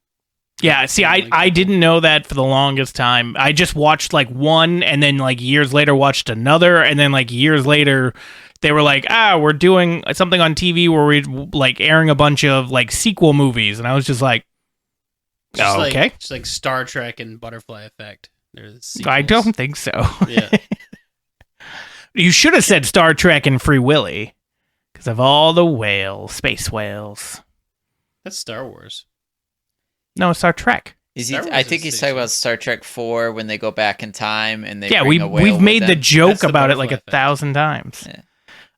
Yeah, see, I didn't know that for the longest time. I just watched like one, and then like years later watched another, and then like years later they were like, we're doing something on TV where we're like airing a bunch of like sequel movies, and I was just like, okay. Just like Star Trek and Butterfly Effect. I don't think so. Yeah. You should have said Star Trek and Free Willy because of all the whales, space whales. That's Star Wars. No, it's Star Trek. I think he's talking about Star Trek 4 when they go back in time and they we've made the joke about it like 1,000 times. Yeah.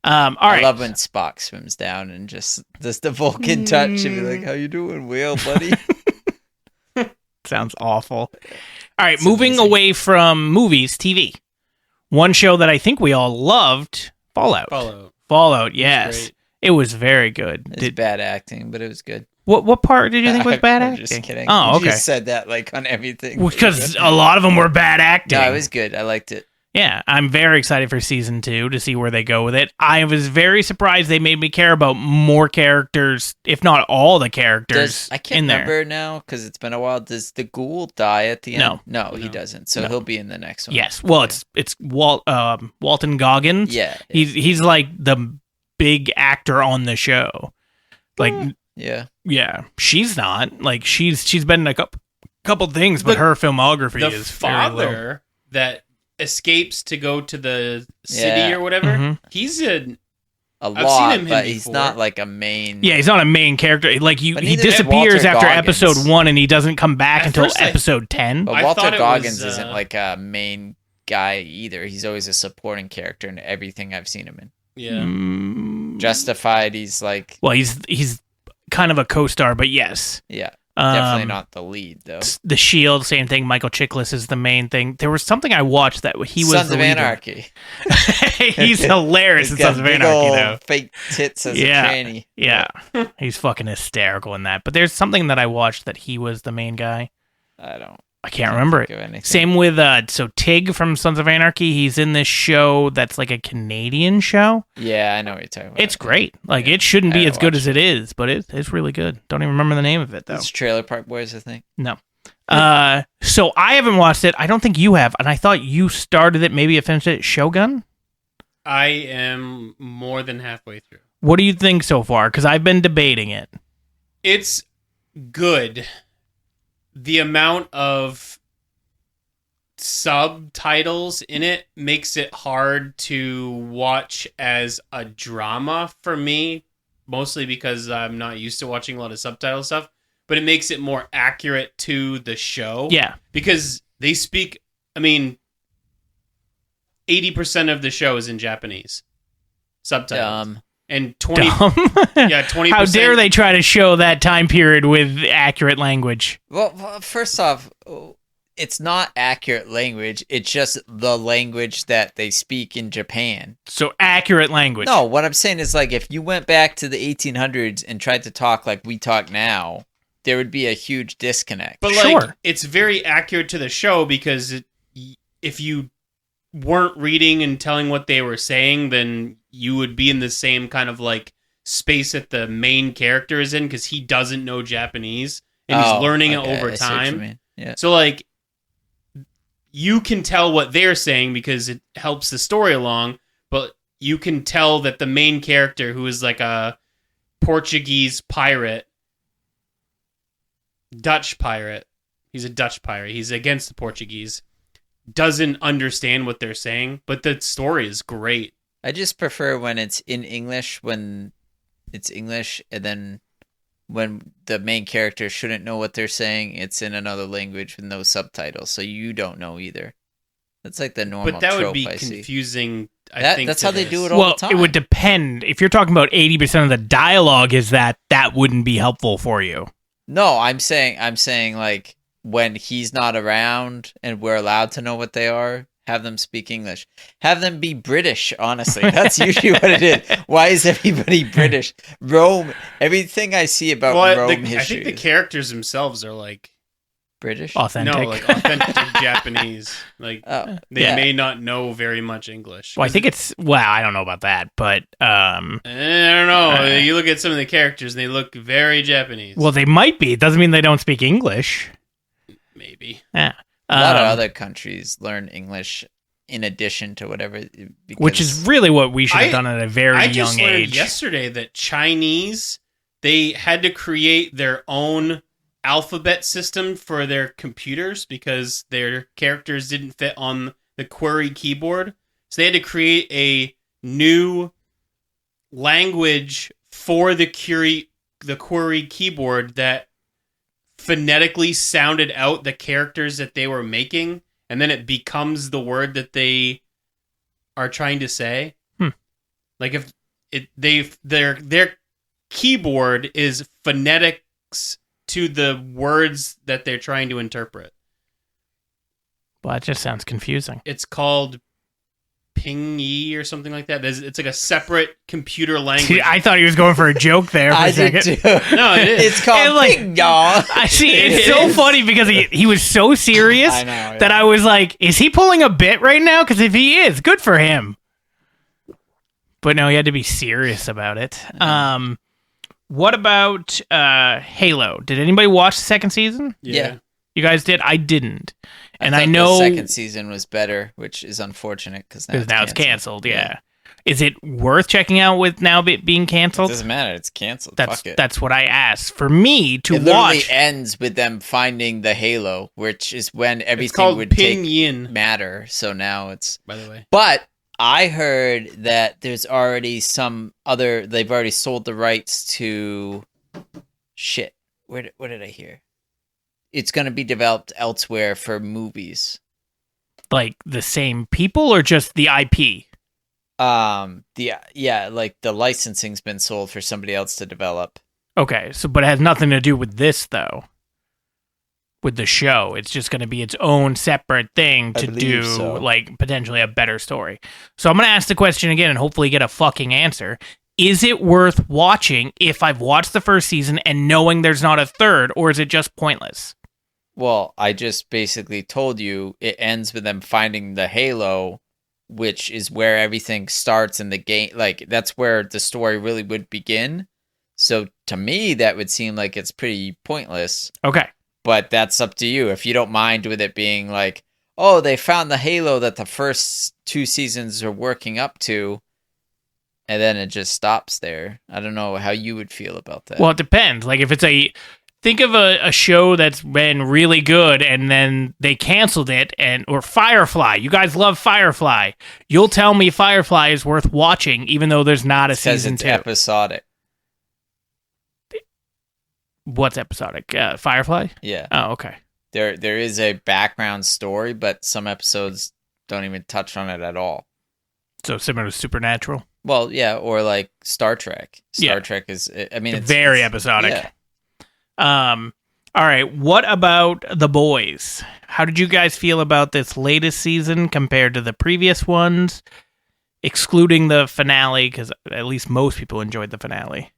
All right. I love when Spock swims down and just does the Vulcan touch and be like, "How you doing, whale, buddy?" Sounds awful. All right, moving away from movies, TV. One show that I think we all loved, Fallout, yes. It was very good. It's bad acting, but it was good. What part did you think was bad acting? I'm just kidding. Oh, okay. You just said that like on everything. Because a lot of them were bad acting. No, it was good. I liked it. Yeah, I'm very excited for season 2 to see where they go with it. I was very surprised they made me care about more characters, if not all the characters. I can't remember now because it's been a while. Does the ghoul die at the end? No, he doesn't. So he'll be in the next one. Yes. Well, it's Walton Goggins. Yeah. He's like the big actor on the show. Like yeah. She's not. Like she's been in a couple things, but her filmography is very low. That escapes to go to the city or whatever. Mm-hmm. He's a lot, I've seen him but he's not like a main. Yeah, he's not a main character. Like he disappears after episode 1, and he doesn't come back until episode 10. But Walter Goggins isn't like a main guy either. He's always a supporting character in everything I've seen him in. Yeah, Justified. He's like he's kind of a co-star, but yes. Yeah. Definitely not the lead, though. The Shield, same thing. Michael Chiklis is the main thing. There was something I watched that he was Sons the of leader. Anarchy. He's hilarious in Sons of Anarchy, though. Fake tits as a tranny. Yeah, he's fucking hysterical in that. But there's something that I watched that he was the main guy. I can't remember it. Same with Tig from Sons of Anarchy. He's in this show that's like a Canadian show. Yeah, I know what you're talking about. It's great. Like it shouldn't be as good as it is, but it's really good. Don't even remember the name of it though. It's Trailer Park Boys, I think. No. So I haven't watched it. I don't think you have, and I thought you started it. Maybe you finished it. Shogun. I am more than halfway through. What do you think so far? Because I've been debating it. It's good. The amount of subtitles in it makes it hard to watch as a drama for me, mostly because I'm not used to watching a lot of subtitle stuff, but it makes it more accurate to the show. Yeah. Because they speak, 80% of the show is in Japanese. Subtitles. And 20 How dare they try to show that time period with accurate language? Well, first off, it's not accurate language. It's just the language that they speak in Japan. So accurate language. No, what I'm saying is like if you went back to the 1800s and tried to talk like we talk now, there would be a huge disconnect. But like, it's very accurate to the show because if you weren't reading and telling what they were saying, then you would be in the same kind of like space that the main character is in because he doesn't know Japanese and he's learning it over time. Yeah. So like you can tell what they're saying because it helps the story along, but you can tell that the main character, who is like a Portuguese pirate, Dutch pirate, he's a Dutch pirate, he's against the Portuguese, doesn't understand what they're saying, but the story is great. I just prefer when it's in English, when it's English, and then when the main character shouldn't know what they're saying, it's in another language with no subtitles, so you don't know either. That's like the normal trope. But that would be I confusing. That's how they do it all the time. Well, it would depend. If you're talking about 80% of the dialogue is that wouldn't be helpful for you. No, I'm saying like when he's not around and we're allowed to know what they are, have them speak English. Have them be British, honestly. That's usually what it is. Why is everybody British? Rome, everything I see about Rome history. I think the characters themselves are like British? Authentic. No, like authentic Japanese. Like they may not know very much English. Well, I think I don't know about that, but I don't know. You look at some of the characters and they look very Japanese. Well, they might be. It doesn't mean they don't speak English. Maybe. Yeah. A lot of other countries learn English in addition to whatever. Which is really what we should have done at a very young age. I just learned yesterday that Chinese, they had to create their own alphabet system for their computers because their characters didn't fit on the query keyboard. So they had to create a new language for the query keyboard that phonetically sounded out the characters that they were making, and then it becomes the word that they are trying to say. Like if their keyboard is phonetics to the words that they're trying to interpret. Well, that just sounds confusing. It's called Ping-yi or something like that. It's like a separate computer language. See, I thought he was going for a joke there for a second. Did too. No, it is. It's called Ping-yong. I see. It's so funny because he was so serious that I was like, is he pulling a bit right now? Because if he is, good for him. But no, he had to be serious about it. What about Halo? Did anybody watch the second season? Yeah. You guys did? I didn't. And I know know the second season was better, which is unfortunate because now it's canceled. Yeah. Is it worth checking out with now being canceled? It doesn't matter. It's canceled. That's Fuck it. That's what I asked. For me to watch. It literally ends with them finding the Halo, which is when everything would take matter. So now it's. By the way. But I heard that there's already they've already sold the rights to. Shit. What did I hear? It's going to be developed elsewhere for movies. Like the same people or just the IP? Like the licensing's been sold for somebody else to develop. Okay, but it has nothing to do with this though. With the show, it's just going to be its own separate thing to do like potentially a better story. So I'm going to ask the question again and hopefully get a fucking answer. Is it worth watching if I've watched the first season and knowing there's not a third, or is it just pointless? Well, I just basically told you it ends with them finding the Halo, which is where everything starts in the game. Like, that's where the story really would begin. So, to me, that would seem like it's pretty pointless. Okay. But that's up to you. If you don't mind with it being like, oh, they found the Halo that the first 2 seasons are working up to, and then it just stops there. I don't know how you would feel about that. Well, it depends. Like, if it's think of a show that's been really good and then they canceled it, or Firefly. You guys love Firefly. You'll tell me Firefly is worth watching even though there's not a season 2. Episodic. What's episodic? Firefly? Yeah. Oh, okay. There is a background story, but some episodes don't even touch on it at all. So similar to Supernatural? Well, yeah, or like Star Trek. Star Trek is, I mean, it's very episodic. Yeah. All right, what about The Boys? How did you guys feel about this latest season compared to the previous ones, excluding the finale, because at least most people enjoyed the finale?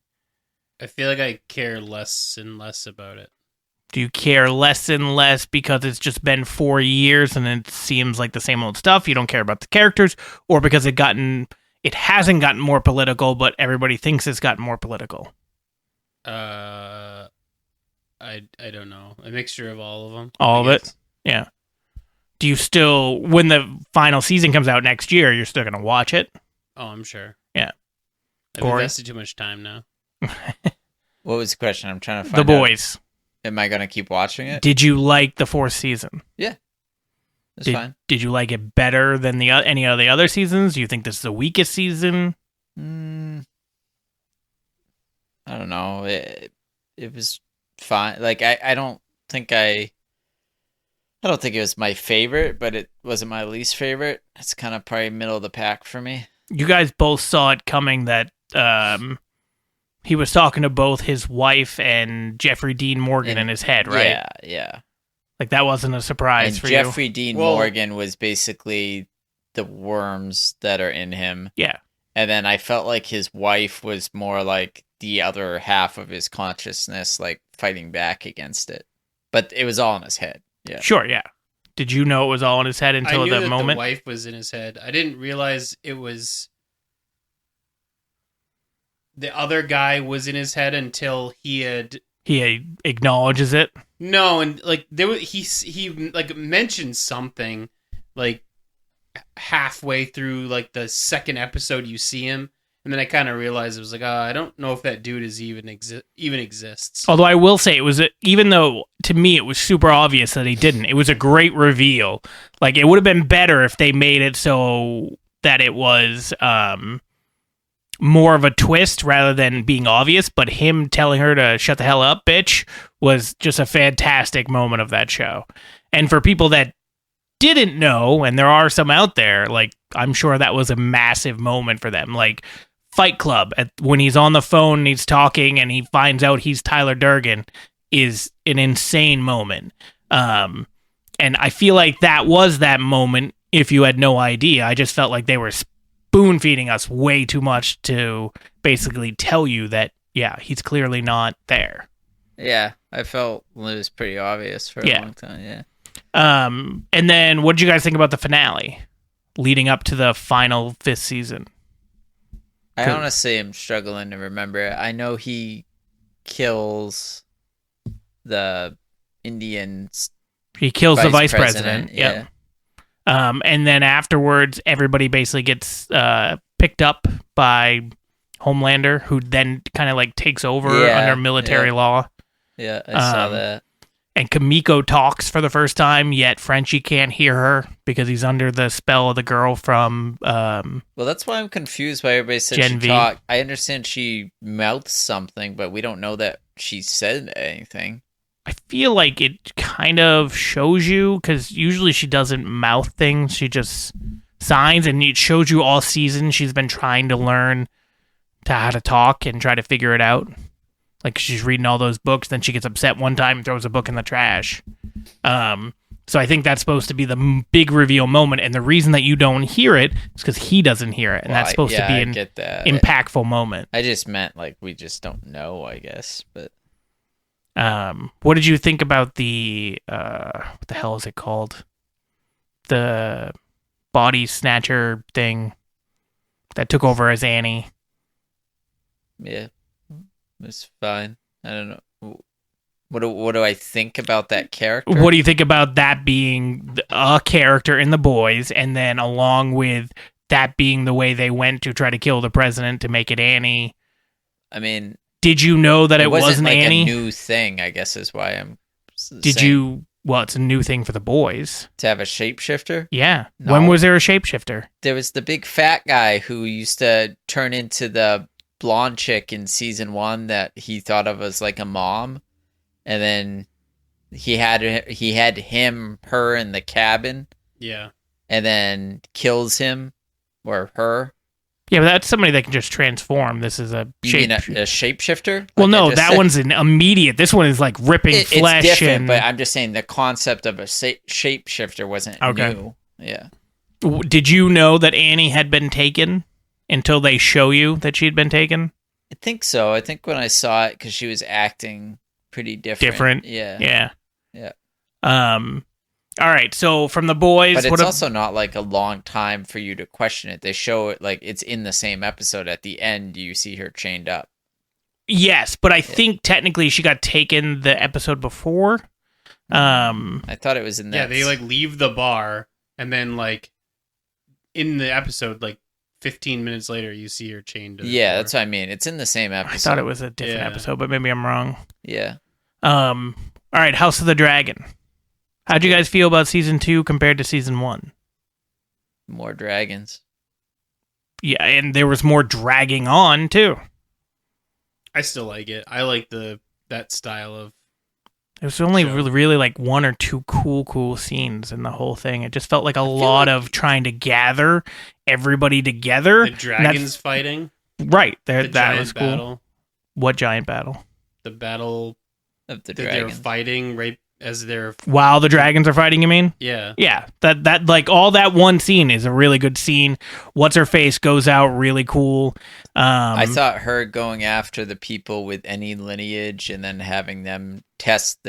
I feel like I care less and less about it. Do you care less and less because it's just been 4 years and it seems like the same old stuff? You don't care about the characters, or because it hasn't gotten more political, but everybody thinks it's gotten more political? I don't know. A mixture of all of them. All of it? Yeah. Do you still, when the final season comes out next year, you're still going to watch it? Oh, I'm sure. Yeah. I've invested too much time now. What was the question? I'm trying to find The out. Boys. Am I going to keep watching it? Did you like the 4th season? Yeah. That's fine. Did you like it better than any of the other seasons? Do you think this is the weakest season? I don't know. It was fine. Like I don't think it was my favorite, but it wasn't my least favorite. It's kind of probably middle of the pack for me. You guys both saw it coming that he was talking to both his wife and Jeffrey Dean Morgan in his head, right? Yeah. Like that wasn't a surprise And for Jeffrey you. Dean Morgan was basically the worms that are in him. Yeah. And then I felt like his wife was more like the other half of his consciousness, like fighting back against it. But it was all in his head. Yeah. Sure, yeah. Did you know it was all in his head until I knew the that moment? the wife was in his head. I didn't realize it was the other guy was in his head until he acknowledges it. No, and like he like mentioned something like halfway through like the second episode you see him, and then I kind of realized it was like, I don't know if that dude is even exists. Although I will say even though to me it was super obvious that he didn't, it was a great reveal. Like it would have been better if they made it so that it was more of a twist rather than being obvious, but him telling her to shut the hell up, bitch, was just a fantastic moment of that show. And for people that didn't know, and there are some out there, like I'm sure that was a massive moment for them. Like Fight Club, when he's on the phone and he's talking and he finds out he's Tyler Durden, is an insane moment. And I feel like that was that moment if you had no idea. I just felt like they were spoon feeding us way too much to basically tell you that, yeah, he's clearly not there. Yeah, I felt it was pretty obvious for a long time, yeah. And then what did you guys think about the finale leading up to the final 5th season? I honestly am struggling to remember. I know he kills the Indians. He kills the vice president. Yeah. And then afterwards, everybody basically gets picked up by Homelander, who then kind of like takes over under military law. Yeah, I saw that. And Kimiko talks for the first time, yet Frenchie can't hear her because he's under the spell of the girl from... well, that's why I'm confused why everybody said Gen she V. talked. I understand she mouths something, but we don't know that she said anything. I feel like it kind of shows you, because usually she doesn't mouth things, she just signs, and it shows you all season she's been trying to learn how to talk and try to figure it out. Like she's reading all those books, then she gets upset one time and throws a book in the trash. So I think that's supposed to be the big reveal moment, and the reason that you don't hear it is because he doesn't hear it, and that's supposed to be an impactful moment. I just meant like we just don't know, I guess. But what did you think about the what the hell is it called? The body snatcher thing that took over as Annie. Yeah. It's fine. I don't know. What do I think about that character? What do you think about that being a character in The Boys, and then along with that being the way they went to try to kill the president to make it Annie? I mean, did you know that it wasn't like Annie? A new thing, I guess, is why I'm. Well, it's a new thing for The Boys to have a shapeshifter. Yeah. No. When was there a shapeshifter? There was the big fat guy who used to turn into the blonde chick in season 1 that he thought of as like a mom, and then he had her in the cabin, and then kills him or her, Yeah, but that's somebody that can just transform. This is a You mean a shapeshifter? Well, Like I no, just that said? one's an immediate. This one is like ripping flesh. It's different, and but I'm just saying the concept of a shapeshifter wasn't Okay. new. Yeah. Did you know that Annie had been taken until they show you that she had been taken? I think so. I think when I saw it, because she was acting pretty different. Yeah. Yeah. Yeah. All right. So from the boys, But it's what also not like a long time for you to question it. They show it like it's in the same episode. At the end, you see her chained up. yes, but I think technically she got taken the episode before. I thought it was in that. Yeah, they like leave the bar, and then like in the episode, like 15 minutes later, you see her chained to the Yeah, floor. that's what I mean. It's in the same I episode. thought it was a different Yeah. episode, but maybe I'm wrong. Yeah. All right. House of the Dragon. How'd you guys feel about season 2 compared to season 1? More dragons. Yeah, and there was more dragging on too. I still like it. I like that style of. There was only Sure. really like one or two cool scenes in the whole thing. It just felt like a lot of trying to gather everybody together. The dragons fighting. Right. There, The that giant was cool. battle. What giant battle? The battle Of the that they're dragons. fighting right as they're. While the dragons are fighting, you mean? Yeah. Yeah. That like all that one scene is a really good scene. What's her face goes out really cool. I thought her going after the people with any lineage and then having them test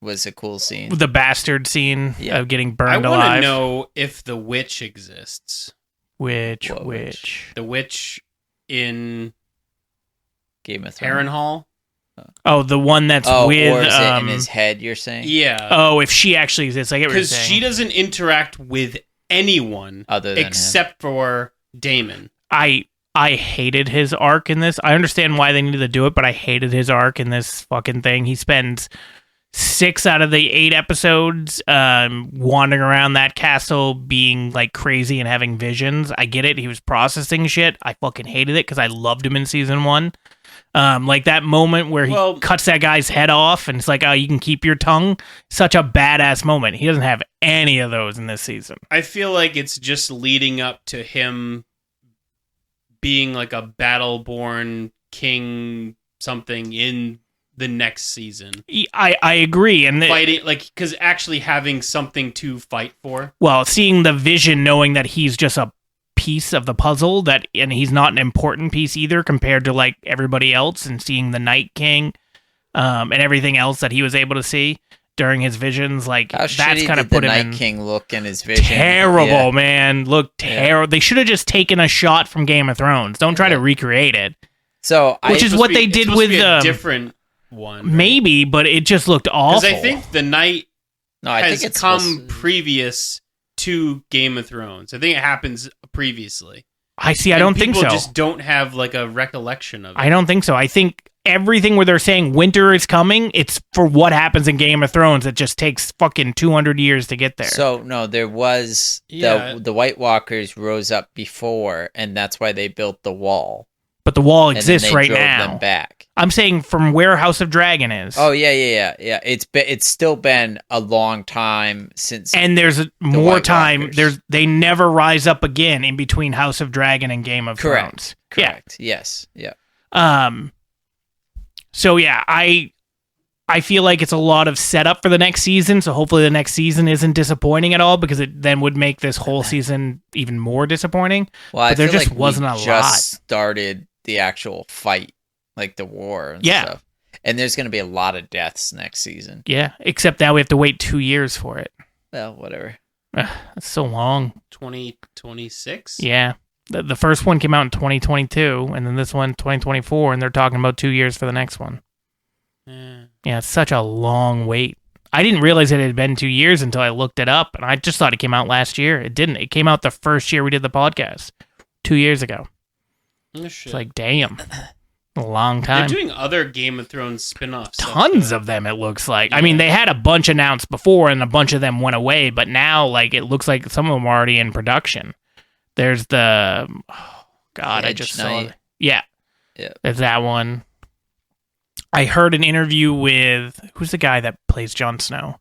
was a cool scene. the bastard scene Yeah. of getting I burned want to alive. know if the witch exists. Which What which? The witch in Game of Thrones. Harrenhal. Oh, the one that's Oh, with or is it in his head, you're saying? Yeah. Oh, if she actually exists, I get what you're Because saying. she doesn't interact with anyone Other than him. except for Damon. I hated his arc in this. I understand why they needed to do it, but I hated his arc in this fucking thing. He spends 6 out of the 8 episodes wandering around that castle being like crazy and having visions. I get it. He was processing shit. I fucking hated it because I loved him in season 1. Like that moment where he cuts that guy's head off and it's like, oh, you can keep your tongue. Such a badass moment. He doesn't have any of those in this season. I feel like it's just leading up to him being like a battle-born king something in the next season. I agree. And Fighting, like, because actually having something to fight for. well, seeing the vision, knowing that he's just a piece of the puzzle, and he's not an important piece either compared to like everybody else, and seeing the Night King and everything else that he was able to see during his visions, like How that's shitty kind of did put the him Night in King look in his vision? terrible, Yeah. man. Look terrible. They should have just taken a shot from Game of Thrones. Don't try to recreate it. So Which is what they did It's supposed with to be a different one. right? maybe, but it just looked awful. Because I think the night No, I has think it's come supposed to- previous to Game of Thrones. I think it happens previously. I see. I And don't think so. People just don't have like a recollection of it. I don't think so. I think everything where they're saying winter is coming, it's for what happens in Game of Thrones. It just takes fucking 200 years to get there. So no, there was Yeah. the White Walkers rose up before, and that's why they built the wall. but the wall And then exists they right drove now. them back. I'm saying from where House of Dragon is. Oh yeah. It's still been a long time since. And there's more White time. Walkers. They never rise up again in between House of Dragon and Game of Thrones. Correct. Yes. Yeah. So yeah, I feel like it's a lot of setup for the next season. So hopefully the next season isn't disappointing at all, because it then would make this whole season even more disappointing. Well, I But there feel just like wasn't we a lot. just started the actual fight, like the war and Yeah. stuff. And there's going to be a lot of deaths next season. Yeah, except now we have to wait 2 years for it. Well, whatever. That's so long. 2026? Yeah. The first one came out in 2022, and then this one 2024, and they're talking about 2 years for the next one. Yeah. Yeah, it's such a long wait. I didn't realize it had been 2 years until I looked it up, and I just thought it came out last year. It didn't. It came out the first year we did the podcast, 2 years ago. Oh, shit. It's like, damn, a long They're time. doing other Game of Thrones spin-offs. Tons of them, it looks like. I mean, they had a bunch announced before, and a bunch of them went away, but now, like, it looks like some of them are already in production. There's the... Oh, God, I Edge just saw Knight. it. Yeah. Yeah. There's that one. I heard an interview with... Who's the guy that plays Jon Snow?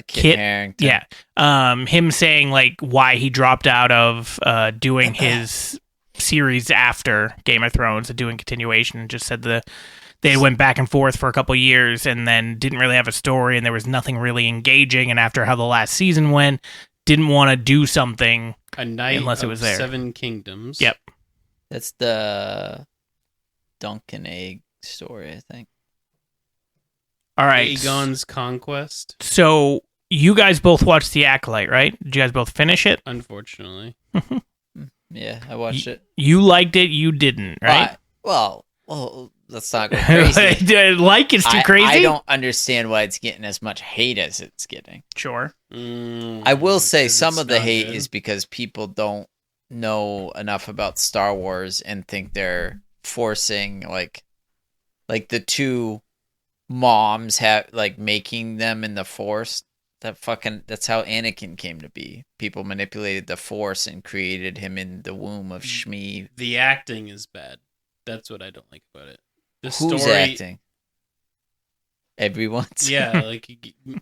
Kit Harington. Yeah. Him saying, like, why he dropped out of doing his series after Game of Thrones, doing continuation, and just said they went back and forth for a couple years and then didn't really have a story, and there was nothing really engaging. And after how the last season went, didn't want to do something A Knight unless it was there. 7 Kingdoms. Yep. That's the Duncan Egg story, I think. All right. Aegon's Conquest. So you guys both watched The Acolyte, right? Did you guys both finish it? Unfortunately. Yeah, I watched it. You liked it. You didn't, right? Well, let's not go crazy. Like it's too crazy? I don't understand why it's getting as much hate as it's getting. Sure. I will say some of the hate is because people don't know enough about Star Wars and think they're forcing like the two moms have like making them in the Force. That's how Anakin came to be. People manipulated the Force and created him in the womb of Shmi. The acting is bad. That's what I don't like about it. The Who's story, acting? Everyone's. Yeah, like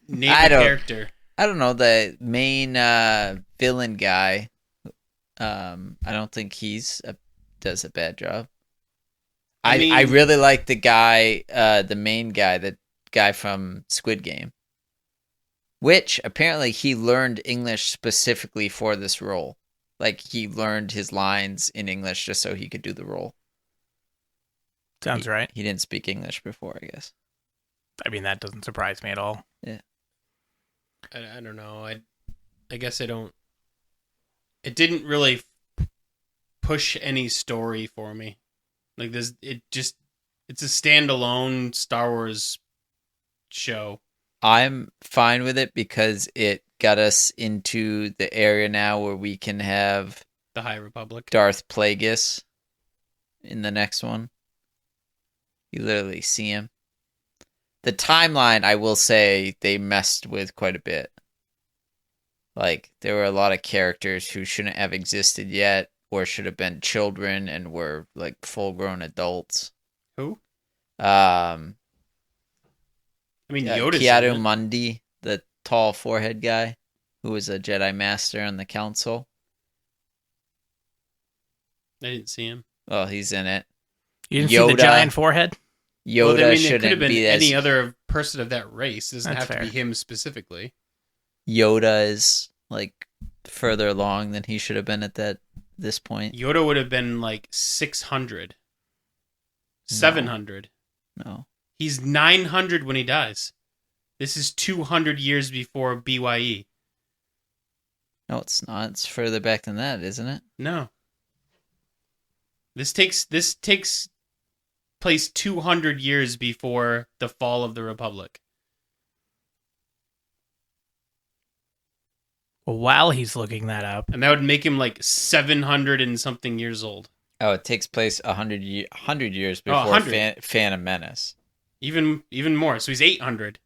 name a character. I don't know, the main villain guy. I don't think does a bad job. I really like the guy, the main guy, the guy from Squid Game, which apparently he learned English specifically for this role. Like he learned his lines in English just so he could do the role. Sounds right. He didn't speak English before, I guess. I mean, that doesn't surprise me at all. Yeah. I don't know. I guess I don't. It didn't really push any story for me. Like this, it's a standalone Star Wars show. I'm fine with it because it got us into the area now where we can have the High Republic, Darth Plagueis in the next one. You literally see him. The timeline, I will say, they messed with quite a bit. Like, there were a lot of characters who shouldn't have existed yet, or should have been children and were, like, full-grown adults. Who? I mean, Yoda's Keanu Mundi, the tall forehead guy, who was a Jedi Master on the Council. I didn't see him. Well, he's in it. You didn't see the giant forehead? Yoda it shouldn't could have been be any other person of that race. It doesn't That's have fair. to be him specifically. Yoda is, like, further along than he should have been at this point. Yoda would have been like 600. 700. No. He's 900 when he dies. This is 200 years before BYE. No, it's not. It's further back than that, isn't it? No. This takes place 200 years before the fall of the Republic. Well, while he's looking that up. And that would make him like 700 and something years old. Oh, it takes place 100 years before 100. Phantom Menace. Even more. So he's 800.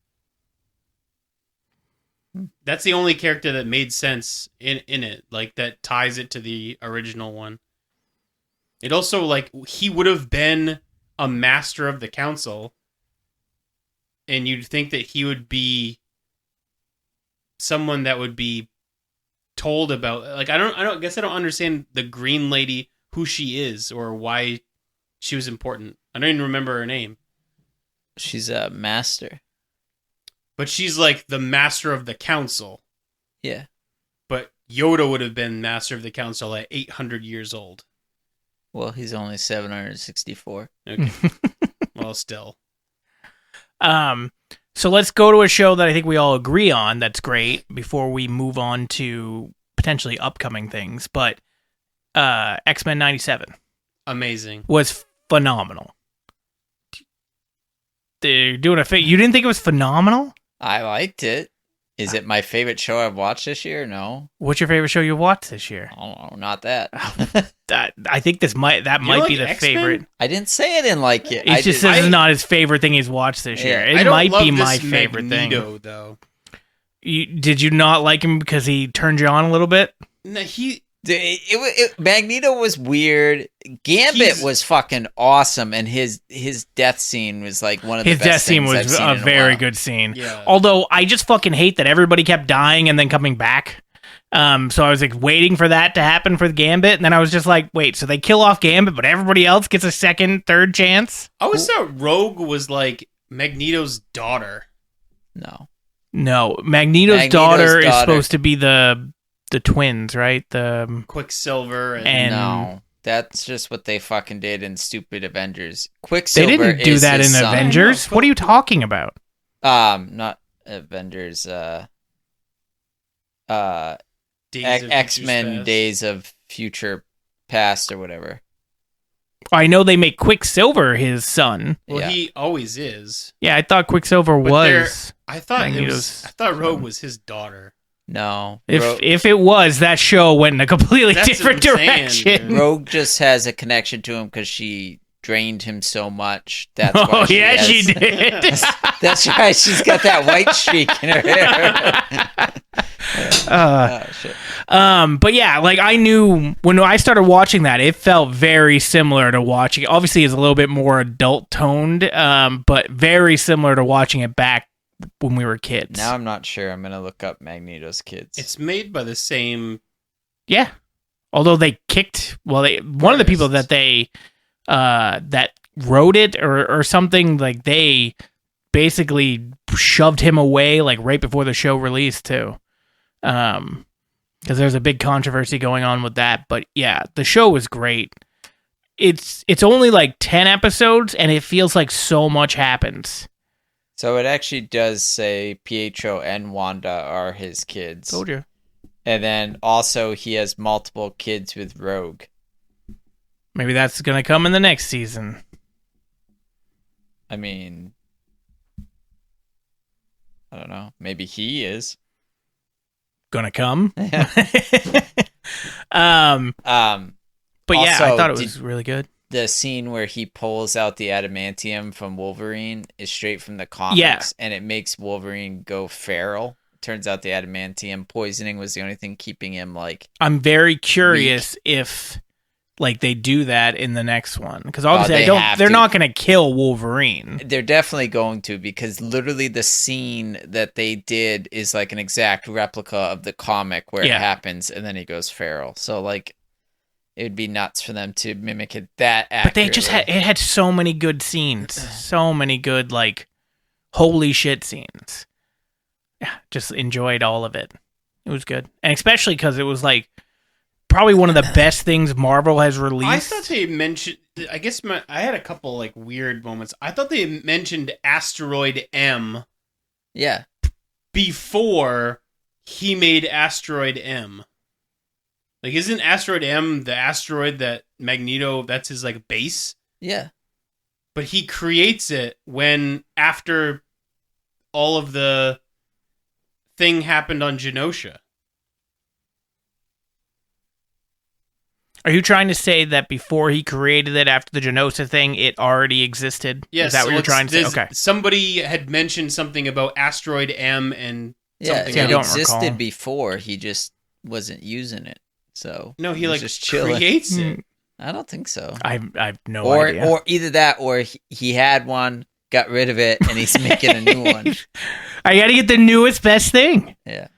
That's the only character that made sense in it. Like, that ties it to the original one. It also, like, he would have been a master of the council. And you'd think that he would be someone that would be told about, like, I don't guess I don't understand the green lady, who she is or why she was important. I don't even remember her name. She's a master. But she's like the master of the council. Yeah. But Yoda would have been master of the council at 800 years old. Well, he's only 764. Okay. Well, still. So let's go to a show that I think we all agree on that's great before we move on to potentially upcoming things. But X-Men 97 Amazing. was phenomenal. They're doing you didn't think it was phenomenal? I liked it. Is it my favorite show I've watched this year? No. What's your favorite show you watched this year? I don't know. Not that. I think might be like the X-Men? favorite. I didn't say I didn't like it. He just says it's not his favorite thing he's watched this year. Yeah. It might be my favorite Magneto, thing. Though. Did you not like him because he turned you on a little bit? No, Magneto was weird. Gambit was fucking awesome, and his death scene was like one of the his best death scene things I've was seen a in very while. good scene. Yeah. Although I just fucking hate that everybody kept dying and then coming back. So I was like waiting for that to happen for the Gambit, and then I was just like, wait, so they kill off Gambit, but everybody else gets a second, third chance? I always thought Rogue was like Magneto's daughter. No, Magneto's daughter is supposed to be the twins, right? The Quicksilver and no, that's just what they fucking did in stupid Avengers. Quicksilver. They didn't do is that in his son. Avengers. What are you talking about? Not Avengers. X-Men Days of Future Past or whatever. I know they make Quicksilver his son. Well, Yeah. he always is. Yeah, I thought Quicksilver But was. I thought Magneto's I thought Rogue was his daughter. No. If it was, that show went in a completely That's different what I'm saying, direction. dude. Rogue just has a connection to him because she drained him so much. That's why Oh, she yeah, has- she did. That's why she's got that white streak in her hair. Oh, shit. But yeah, like I knew when I started watching that, it felt very similar to watching. Obviously, it's a little bit more adult toned, but very similar to watching it back when we were kids. Now I'm not sure. I'm gonna look up Magneto's kids. It's made by the same. Yeah, although they kicked. Well, one of the people that they that wrote it or something, like they basically shoved him away like right before the show released too. Because there's a big controversy going on with that. But yeah, the show was great. It's only like 10 episodes, and it feels like so much happens. So it actually does say Pietro and Wanda are his kids. Told you. And then also he has multiple kids with Rogue. Maybe that's gonna come in the next season. I mean, I don't know. Maybe he is. Gonna come. But yeah, Also, I thought it was really good. The scene where he pulls out the adamantium from Wolverine is straight from the comics, Yeah. and it makes Wolverine go feral. Turns out the adamantium poisoning was the only thing keeping him like. I'm very curious if like they do that in the next one, because obviously they're not gonna kill Wolverine. They're definitely going to, because literally the scene that they did is like an exact replica of the comic where it happens, and then he goes feral. So like, it would be nuts for them to mimic it that accurately. But they just had so many good scenes, so many good like holy shit scenes. Yeah, just enjoyed all of it. It was good, and especially because it was like probably one of the best things Marvel has released. I thought they mentioned. I guess I had a couple like weird moments. I thought they mentioned Asteroid M. Yeah. Before he made Asteroid M. Like, isn't Asteroid M the asteroid that Magneto? That's his like base. Yeah. But he creates it when after all of the thing happened on Genosha. Are you trying to say that before he created it, after the Genosha thing, it already existed? Yes. Is that what you're trying to say? Okay. Somebody had mentioned something about Asteroid M and something it else. existed before. He just wasn't using it. So no, he like just chilling. creates it. I don't think so. I've no idea. Or either that, or he had one, got rid of it, and he's making a new one. I got to get the newest best thing. Yeah.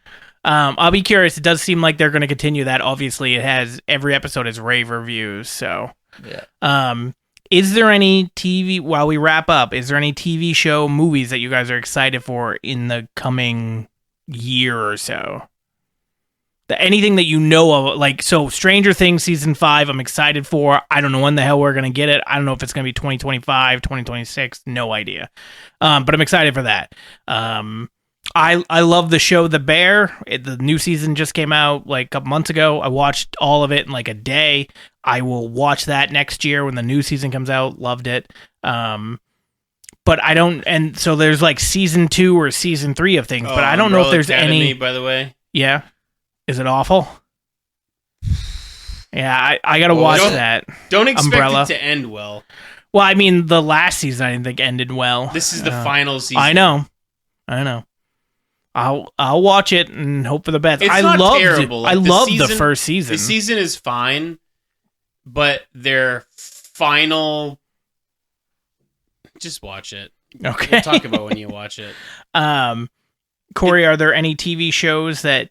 I'll be curious. It does seem like they're going to continue that. Obviously, it has every episode has rave reviews. So, yeah. Is there any TV? While we wrap up, is there any TV show movies that you guys are excited for in the coming year or so? Anything that you know of, like, so Stranger Things season 5, I'm excited for. I don't know when the hell we're going to get it. I don't know if it's going to be 2025, 2026, no idea. But I'm excited for that. I love the show The Bear. The new season just came out like a couple months ago. I watched all of it in like a day. I will watch that next year when the new season comes out. Loved it. But I don't, and so there's like season 2 or season 3 of things, but I don't know if there's Academy, any. By the way, yeah. Is it awful? Yeah, I gotta watch that. Don't expect Umbrella. it to end well. Well, I mean, the last season I didn't think ended well. This is the final season. I know. I'll watch it and hope for the best. It's I not loved terrible. I Like, loved the first season. The season is fine, but their final. Just watch it. Okay. We'll talk about when you watch it. Corey, are there any TV shows that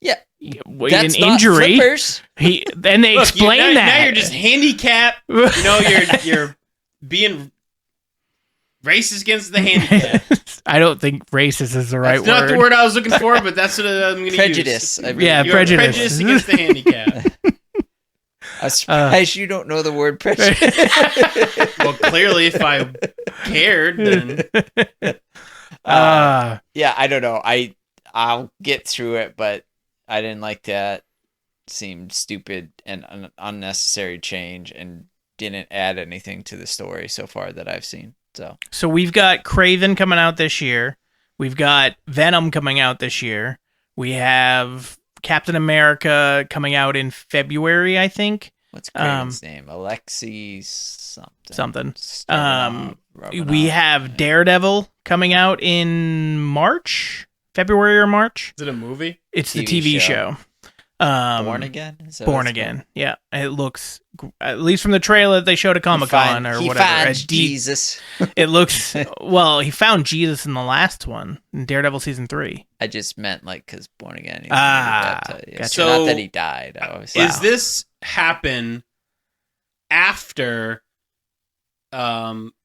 Yeah, An that's not injury. flippers. And they Look, explain that. Now you're just handicapped. You're being racist against the handicap. I don't think racist is the right That's not word. the word I was looking for, but that's what I'm going to use. Prejudice. I mean, Yeah, You're prejudice. prejudice against the handicap. I'm surprised you don't know the word prejudice. Well, clearly, if I cared, then Yeah, I don't know. I'll get through it, but I didn't like that. Seemed stupid and an unnecessary change, and didn't add anything to the story so far that I've seen. So we've got Kraven coming out this year. We've got Venom coming out this year. We have Captain America coming out in February, I think. What's Kraven's name? Alexei something. We have Daredevil coming out in March, February or March. is it a movie? It's the TV TV show. show. Born Again? Is that what Born it's Again. Yeah. It looks, at least from the trailer that they showed at Comic-Con or He whatever. finds Jesus. It looks, well, he found Jesus in the last one, in Daredevil Season 3. I just meant because Born Again. He Ah, was baptized. gotcha. So, not that he died. Obviously. Is this happen after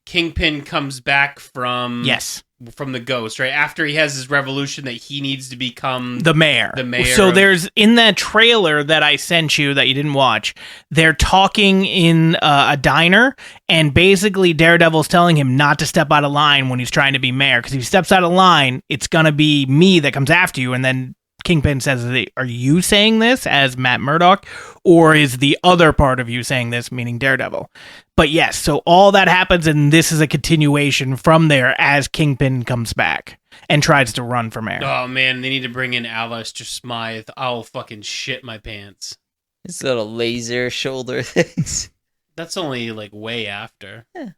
Kingpin comes back from the ghost, right? After he has his revolution that he needs to become The mayor. So of- there's, in that trailer that I sent you that you didn't watch, they're talking in a diner, and basically Daredevil's telling him not to step out of line when he's trying to be mayor, because if he steps out of line, it's going to be me that comes after you. And then Kingpin says, are you saying this as Matt Murdock, or is the other part of you saying this, meaning Daredevil? But yes, so all that happens, and this is a continuation from there as Kingpin comes back and tries to run for mayor. Oh man, they need to bring in Alistair Smythe. I'll fucking shit my pants. His little laser shoulder things. That's only like way after. Yeah.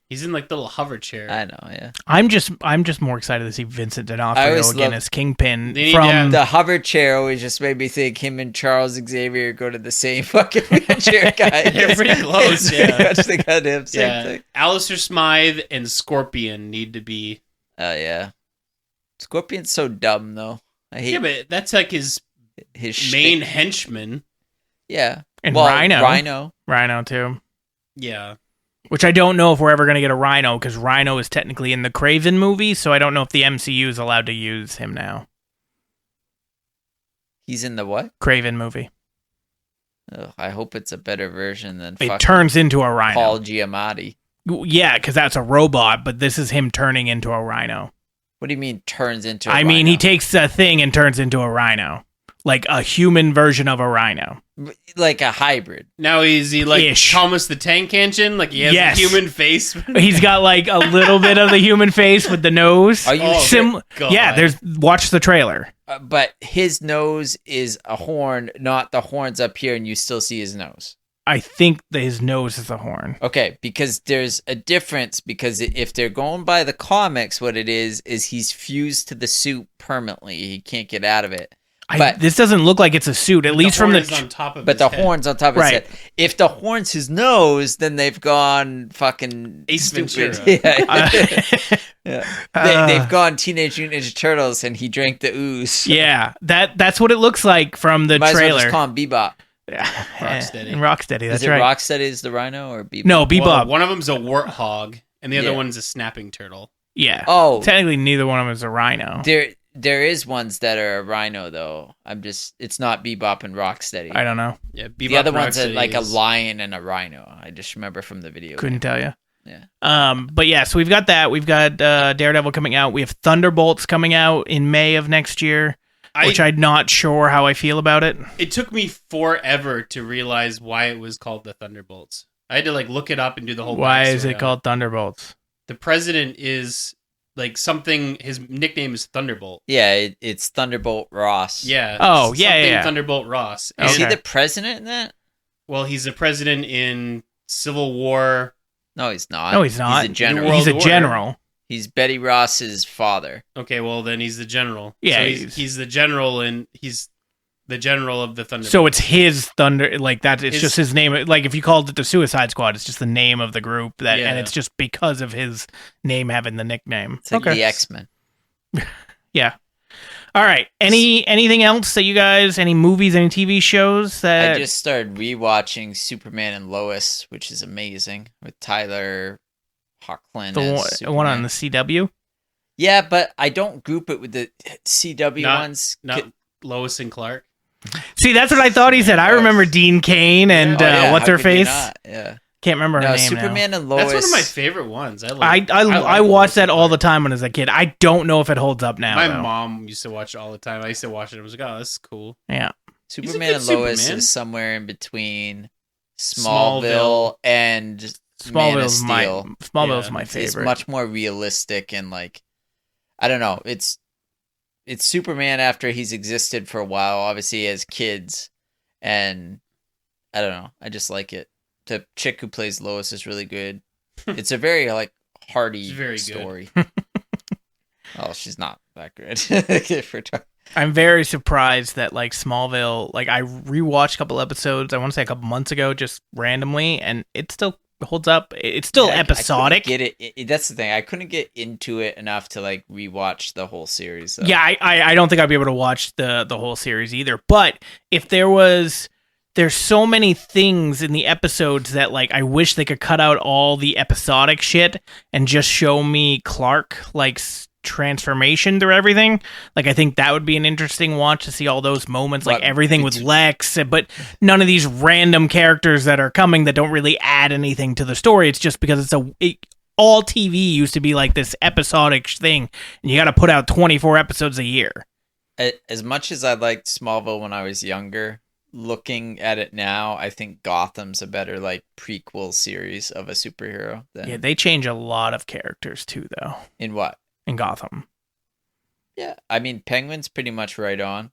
He's in like the little hover chair. I know, yeah. I'm just more excited to see Vincent I D'Onofrio always again love- as Kingpin. They need to have The hover chair always just made me think him and Charles Xavier go to the same fucking wheelchair guy. They're pretty close, It's pretty yeah. much the goddamn same yeah, thing. Alistair Smythe and Scorpion need to be. Oh, yeah. Scorpion's so dumb, though. I hate Yeah, but that's like his his main shtick. henchman. Yeah. And Well, Rhino too. Yeah. Which I don't know if we're ever going to get a Rhino, because Rhino is technically in the Kraven movie, so I don't know if the MCU is allowed to use him now. He's in the what? Kraven movie. Ugh, I hope it's a better version than It fucking turns into a Rhino. Paul Giamatti. Yeah, because that's a robot, but this is him turning into a Rhino. What do you mean turns into a I mean, he rhino? takes a thing and turns into a Rhino. Like a human version of a Rhino. Like a hybrid. Now is he like Ish. Thomas the Tank Engine? Like he has Yes. a human face? He's got like a little bit of the human face with the nose. Are you Oh, sure? God. Yeah, watch the trailer. But his nose is a horn, not the horns up here, and you still see his nose. I think that his nose is a horn. Okay, because there's a difference, because if they're going by the comics, what it is he's fused to the suit permanently. He can't get out of it. But this doesn't look like it's a suit, at least from horn is the... on top of But his the head. horn's on top of Right. his head. If the horn's his nose, then they've gone fucking Ace stupid. Ventura. Yeah. They've gone Teenage Mutant Ninja Turtles, and he drank the ooze. Yeah, that's what it looks like from the Might as well trailer. just call him Bebop. Rocksteady. And Rocksteady, that's Is it right. Rocksteady is the rhino or Bebop? No, Bebop. Well, one of them's a warthog, and the other Yeah. one's a snapping turtle. Yeah. Oh, Technically, neither one of them is a Rhino. there is ones that are a rhino though. It's not Bebop and Rocksteady. I don't know. Yeah, Bebop The other ones are Rocksteady like a is- lion and a rhino. I just remember from the video. Couldn't game. tell you. Yeah. But yeah, so we've got that. We've got Daredevil coming out. We have Thunderbolts coming out in May of next year, which I'm not sure how I feel about it. It took me forever to realize why it was called the Thunderbolts. I had to like look it up and do the whole. Why is backstory it on called Thunderbolts? The president is like something. His nickname is Thunderbolt. Yeah, it's Thunderbolt Ross. Yeah. Oh, it's yeah, something yeah. Thunderbolt Ross. Is he Okay. the president in that? Well, he's the president in Civil War. No, he's not. No, he's not. He's a general. World He's a Order. general. He's Betty Ross's father. Okay, well then he's the general. Yeah, so he's- he's the general, and he's the general of the Thunderbolts. So it's his Thunder, like that. It's His- just his name. Like if you called it the Suicide Squad, it's just the name of the group that, Yeah. and it's just because of his name having the nickname. It's like the X-Men. Yeah. All right. Anything else that you guys? Any movies? Any TV shows that? I just started rewatching Superman and Lois, which is amazing with Tyler Hoechlin as the one on Superman. the CW. Yeah, but I don't group it with the CW ones. Not Lois and Clark. See, that's what I thought he said. I remember Dean Cain and Oh, yeah, what's how her could you face? not? Yeah. Can't remember her No, name Superman now. and Lois. That's one of my favorite ones. I like watched that Lois all and the Clark. time when I was a kid. I don't know if it holds up now. My though. mom used to watch it all the time. I used to watch it. I was like, oh, this is cool. Yeah. Superman good and Lois Superman. is somewhere in between Smallville and Man of Smallville's my Steel. Smallville's Yeah, my It's favorite. much more realistic and like, I don't know. It's Superman after he's existed for a while. Obviously, he has kids, and I don't know. I just like it. The chick who plays Lois is really good. It's a very like hearty It's very good. story. Oh, she's not that good. For I'm very surprised that like Smallville, like I rewatched a couple episodes, I want to say a couple months ago, just randomly, and it still holds up. It's still Yeah, episodic. I couldn't get it. That's the thing. I couldn't get into it enough to like rewatch the whole series. Though. Yeah, I don't think I'd be able to watch the whole series either. But if there's so many things in the episodes that like I wish they could cut out all the episodic shit and just show me Clark like transformation through everything. Like I think that would be an interesting watch to see all those moments, like What, everything with Lex, but none of these random characters that are coming that don't really add anything to the story. It's just because all TV used to be like this episodic thing, and you got to put out 24 episodes a year. As much as I liked Smallville when I was younger, looking at it now, I think Gotham's a better like prequel series of a superhero. Than Yeah, they change a lot of characters too, though, in what? in Gotham. Yeah, I mean Penguin's pretty much right on.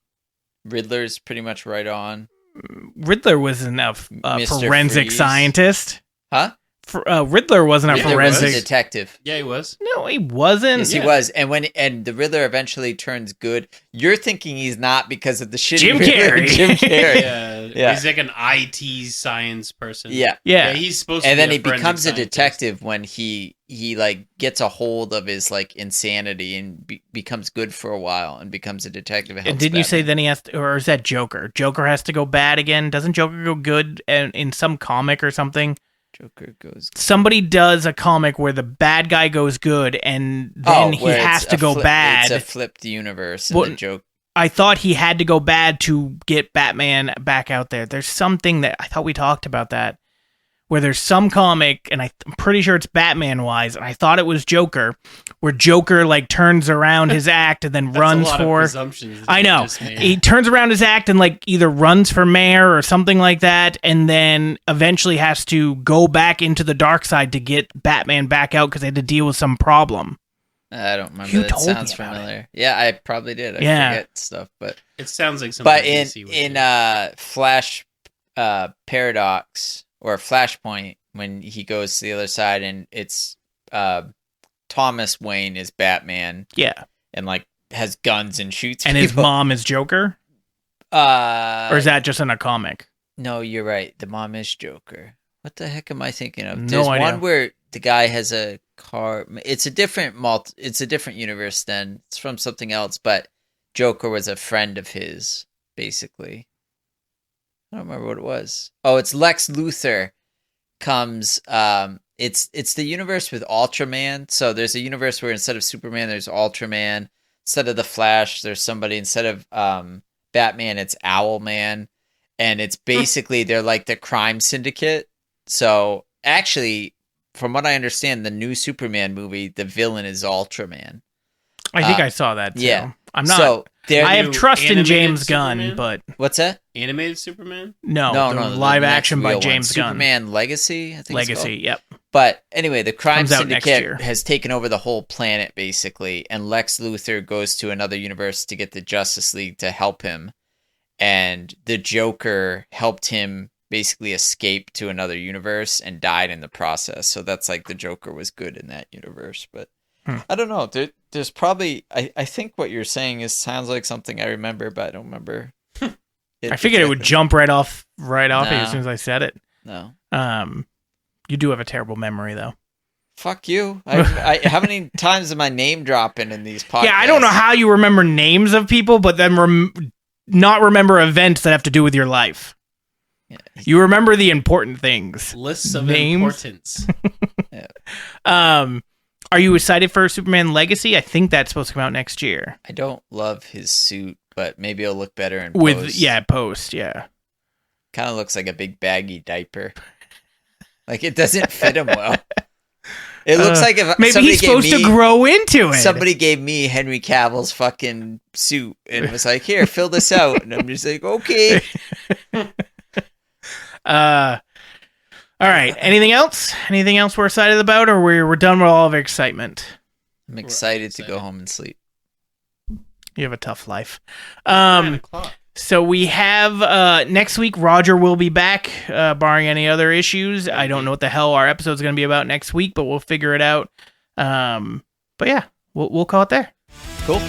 Riddler's pretty much right on. Riddler was a Mr. forensic Freeze. scientist. Huh? Riddler wasn't a Riddler forensic. was a detective. Yeah, he was. No, he wasn't. Yes, he was. And the Riddler eventually turns good. You're thinking he's not because of the shitty Jim Riddler, Carrey. Jim Carrey. Yeah, Yeah. he's like an IT science person. Yeah. Yeah. he's supposed to. And be then a he forensic becomes a scientist. detective when he like gets a hold of his like insanity and becomes good for a while and becomes a detective. And didn't you say then he has to, or is that Joker? Joker has to go bad again. Doesn't Joker go good in some comic or something? Joker goes? Somebody does a comic where the bad guy goes good, and then he where has it's to a go bad. It's a flipped universe. And Well, the joke. I thought he had to go bad to get Batman back out there. There's something that I thought we talked about that, where there's some comic, and I'm pretty sure it's Batman wise, and I thought it was Joker, where Joker like turns around his act and then That's runs a lot for. Of presumptions that I you know. just made. He turns around his act and like either runs for mayor or something like that, and then eventually has to go back into the dark side to get Batman back out because they had to deal with some problem. I don't remember. You That told sounds me about familiar. Yeah, I probably did. I Yeah. forget stuff, but It sounds like something. but DC would in do. Flash Paradox or Flashpoint when he goes to the other side and it's Thomas Wayne is Batman Yeah, and like has guns and shoots and his people. mom is Joker, or is that just in a comic? No, you're right. The mom is Joker. What the heck am I thinking of? No There's idea. one where the guy has a car. It's a different It's a different universe. Then it's from something else. But Joker was a friend of his, basically. I don't remember what it was. Oh, it's Lex Luthor comes. It's the universe with Ultraman. So there's a universe where instead of Superman, there's Ultraman. Instead of the Flash, there's somebody. Instead of Batman, it's Owlman. And it's basically they're like the crime syndicate. So actually, from what I understand, the new Superman movie, the villain is Ultraman. I think I saw that too. Yeah. I'm not. So they're I have new trust in animated James Gunn, Superman? but what's that? Animated Superman. no, No, the the live next action by real one. James Gunn. Superman Legacy, I think it's Legacy. Yep. called. But anyway, the crime Comes out next year. syndicate has taken over the whole planet basically, and Lex Luthor goes to another universe to get the Justice League to help him, and the Joker helped him basically escape to another universe and died in the process. So that's like the Joker was good in that universe, but I don't know. There's probably I think what you're saying sounds like something I remember, but I don't remember. I figured it would jump right off No. as soon as I said it. No. You do have a terrible memory though. Fuck you. How many times am I name dropping in these podcasts? Yeah, I don't know how you remember names of people, but then not remember events that have to do with your life. Yeah. You remember the important things. Lists of Names. importance. Are you excited for Superman Legacy? I think that's supposed to come out next year. I don't love his suit, but maybe it'll look better in With post. post, yeah. Kind of looks like a big baggy diaper. Like it doesn't fit him well. It looks like if maybe he's supposed to grow into it. Somebody gave me Henry Cavill's fucking suit and was like, "Here, fill this out," and I'm just like, "Okay." All right. Anything else? Anything else we're excited about, or we're done with all of our excitement? I'm excited to go home and sleep. You have a tough life. 9 o'clock. So we have next week. Roger will be back, barring any other issues. I don't know what the hell our episode's going to be about next week, but we'll figure it out. But yeah, we'll call it there. Cool.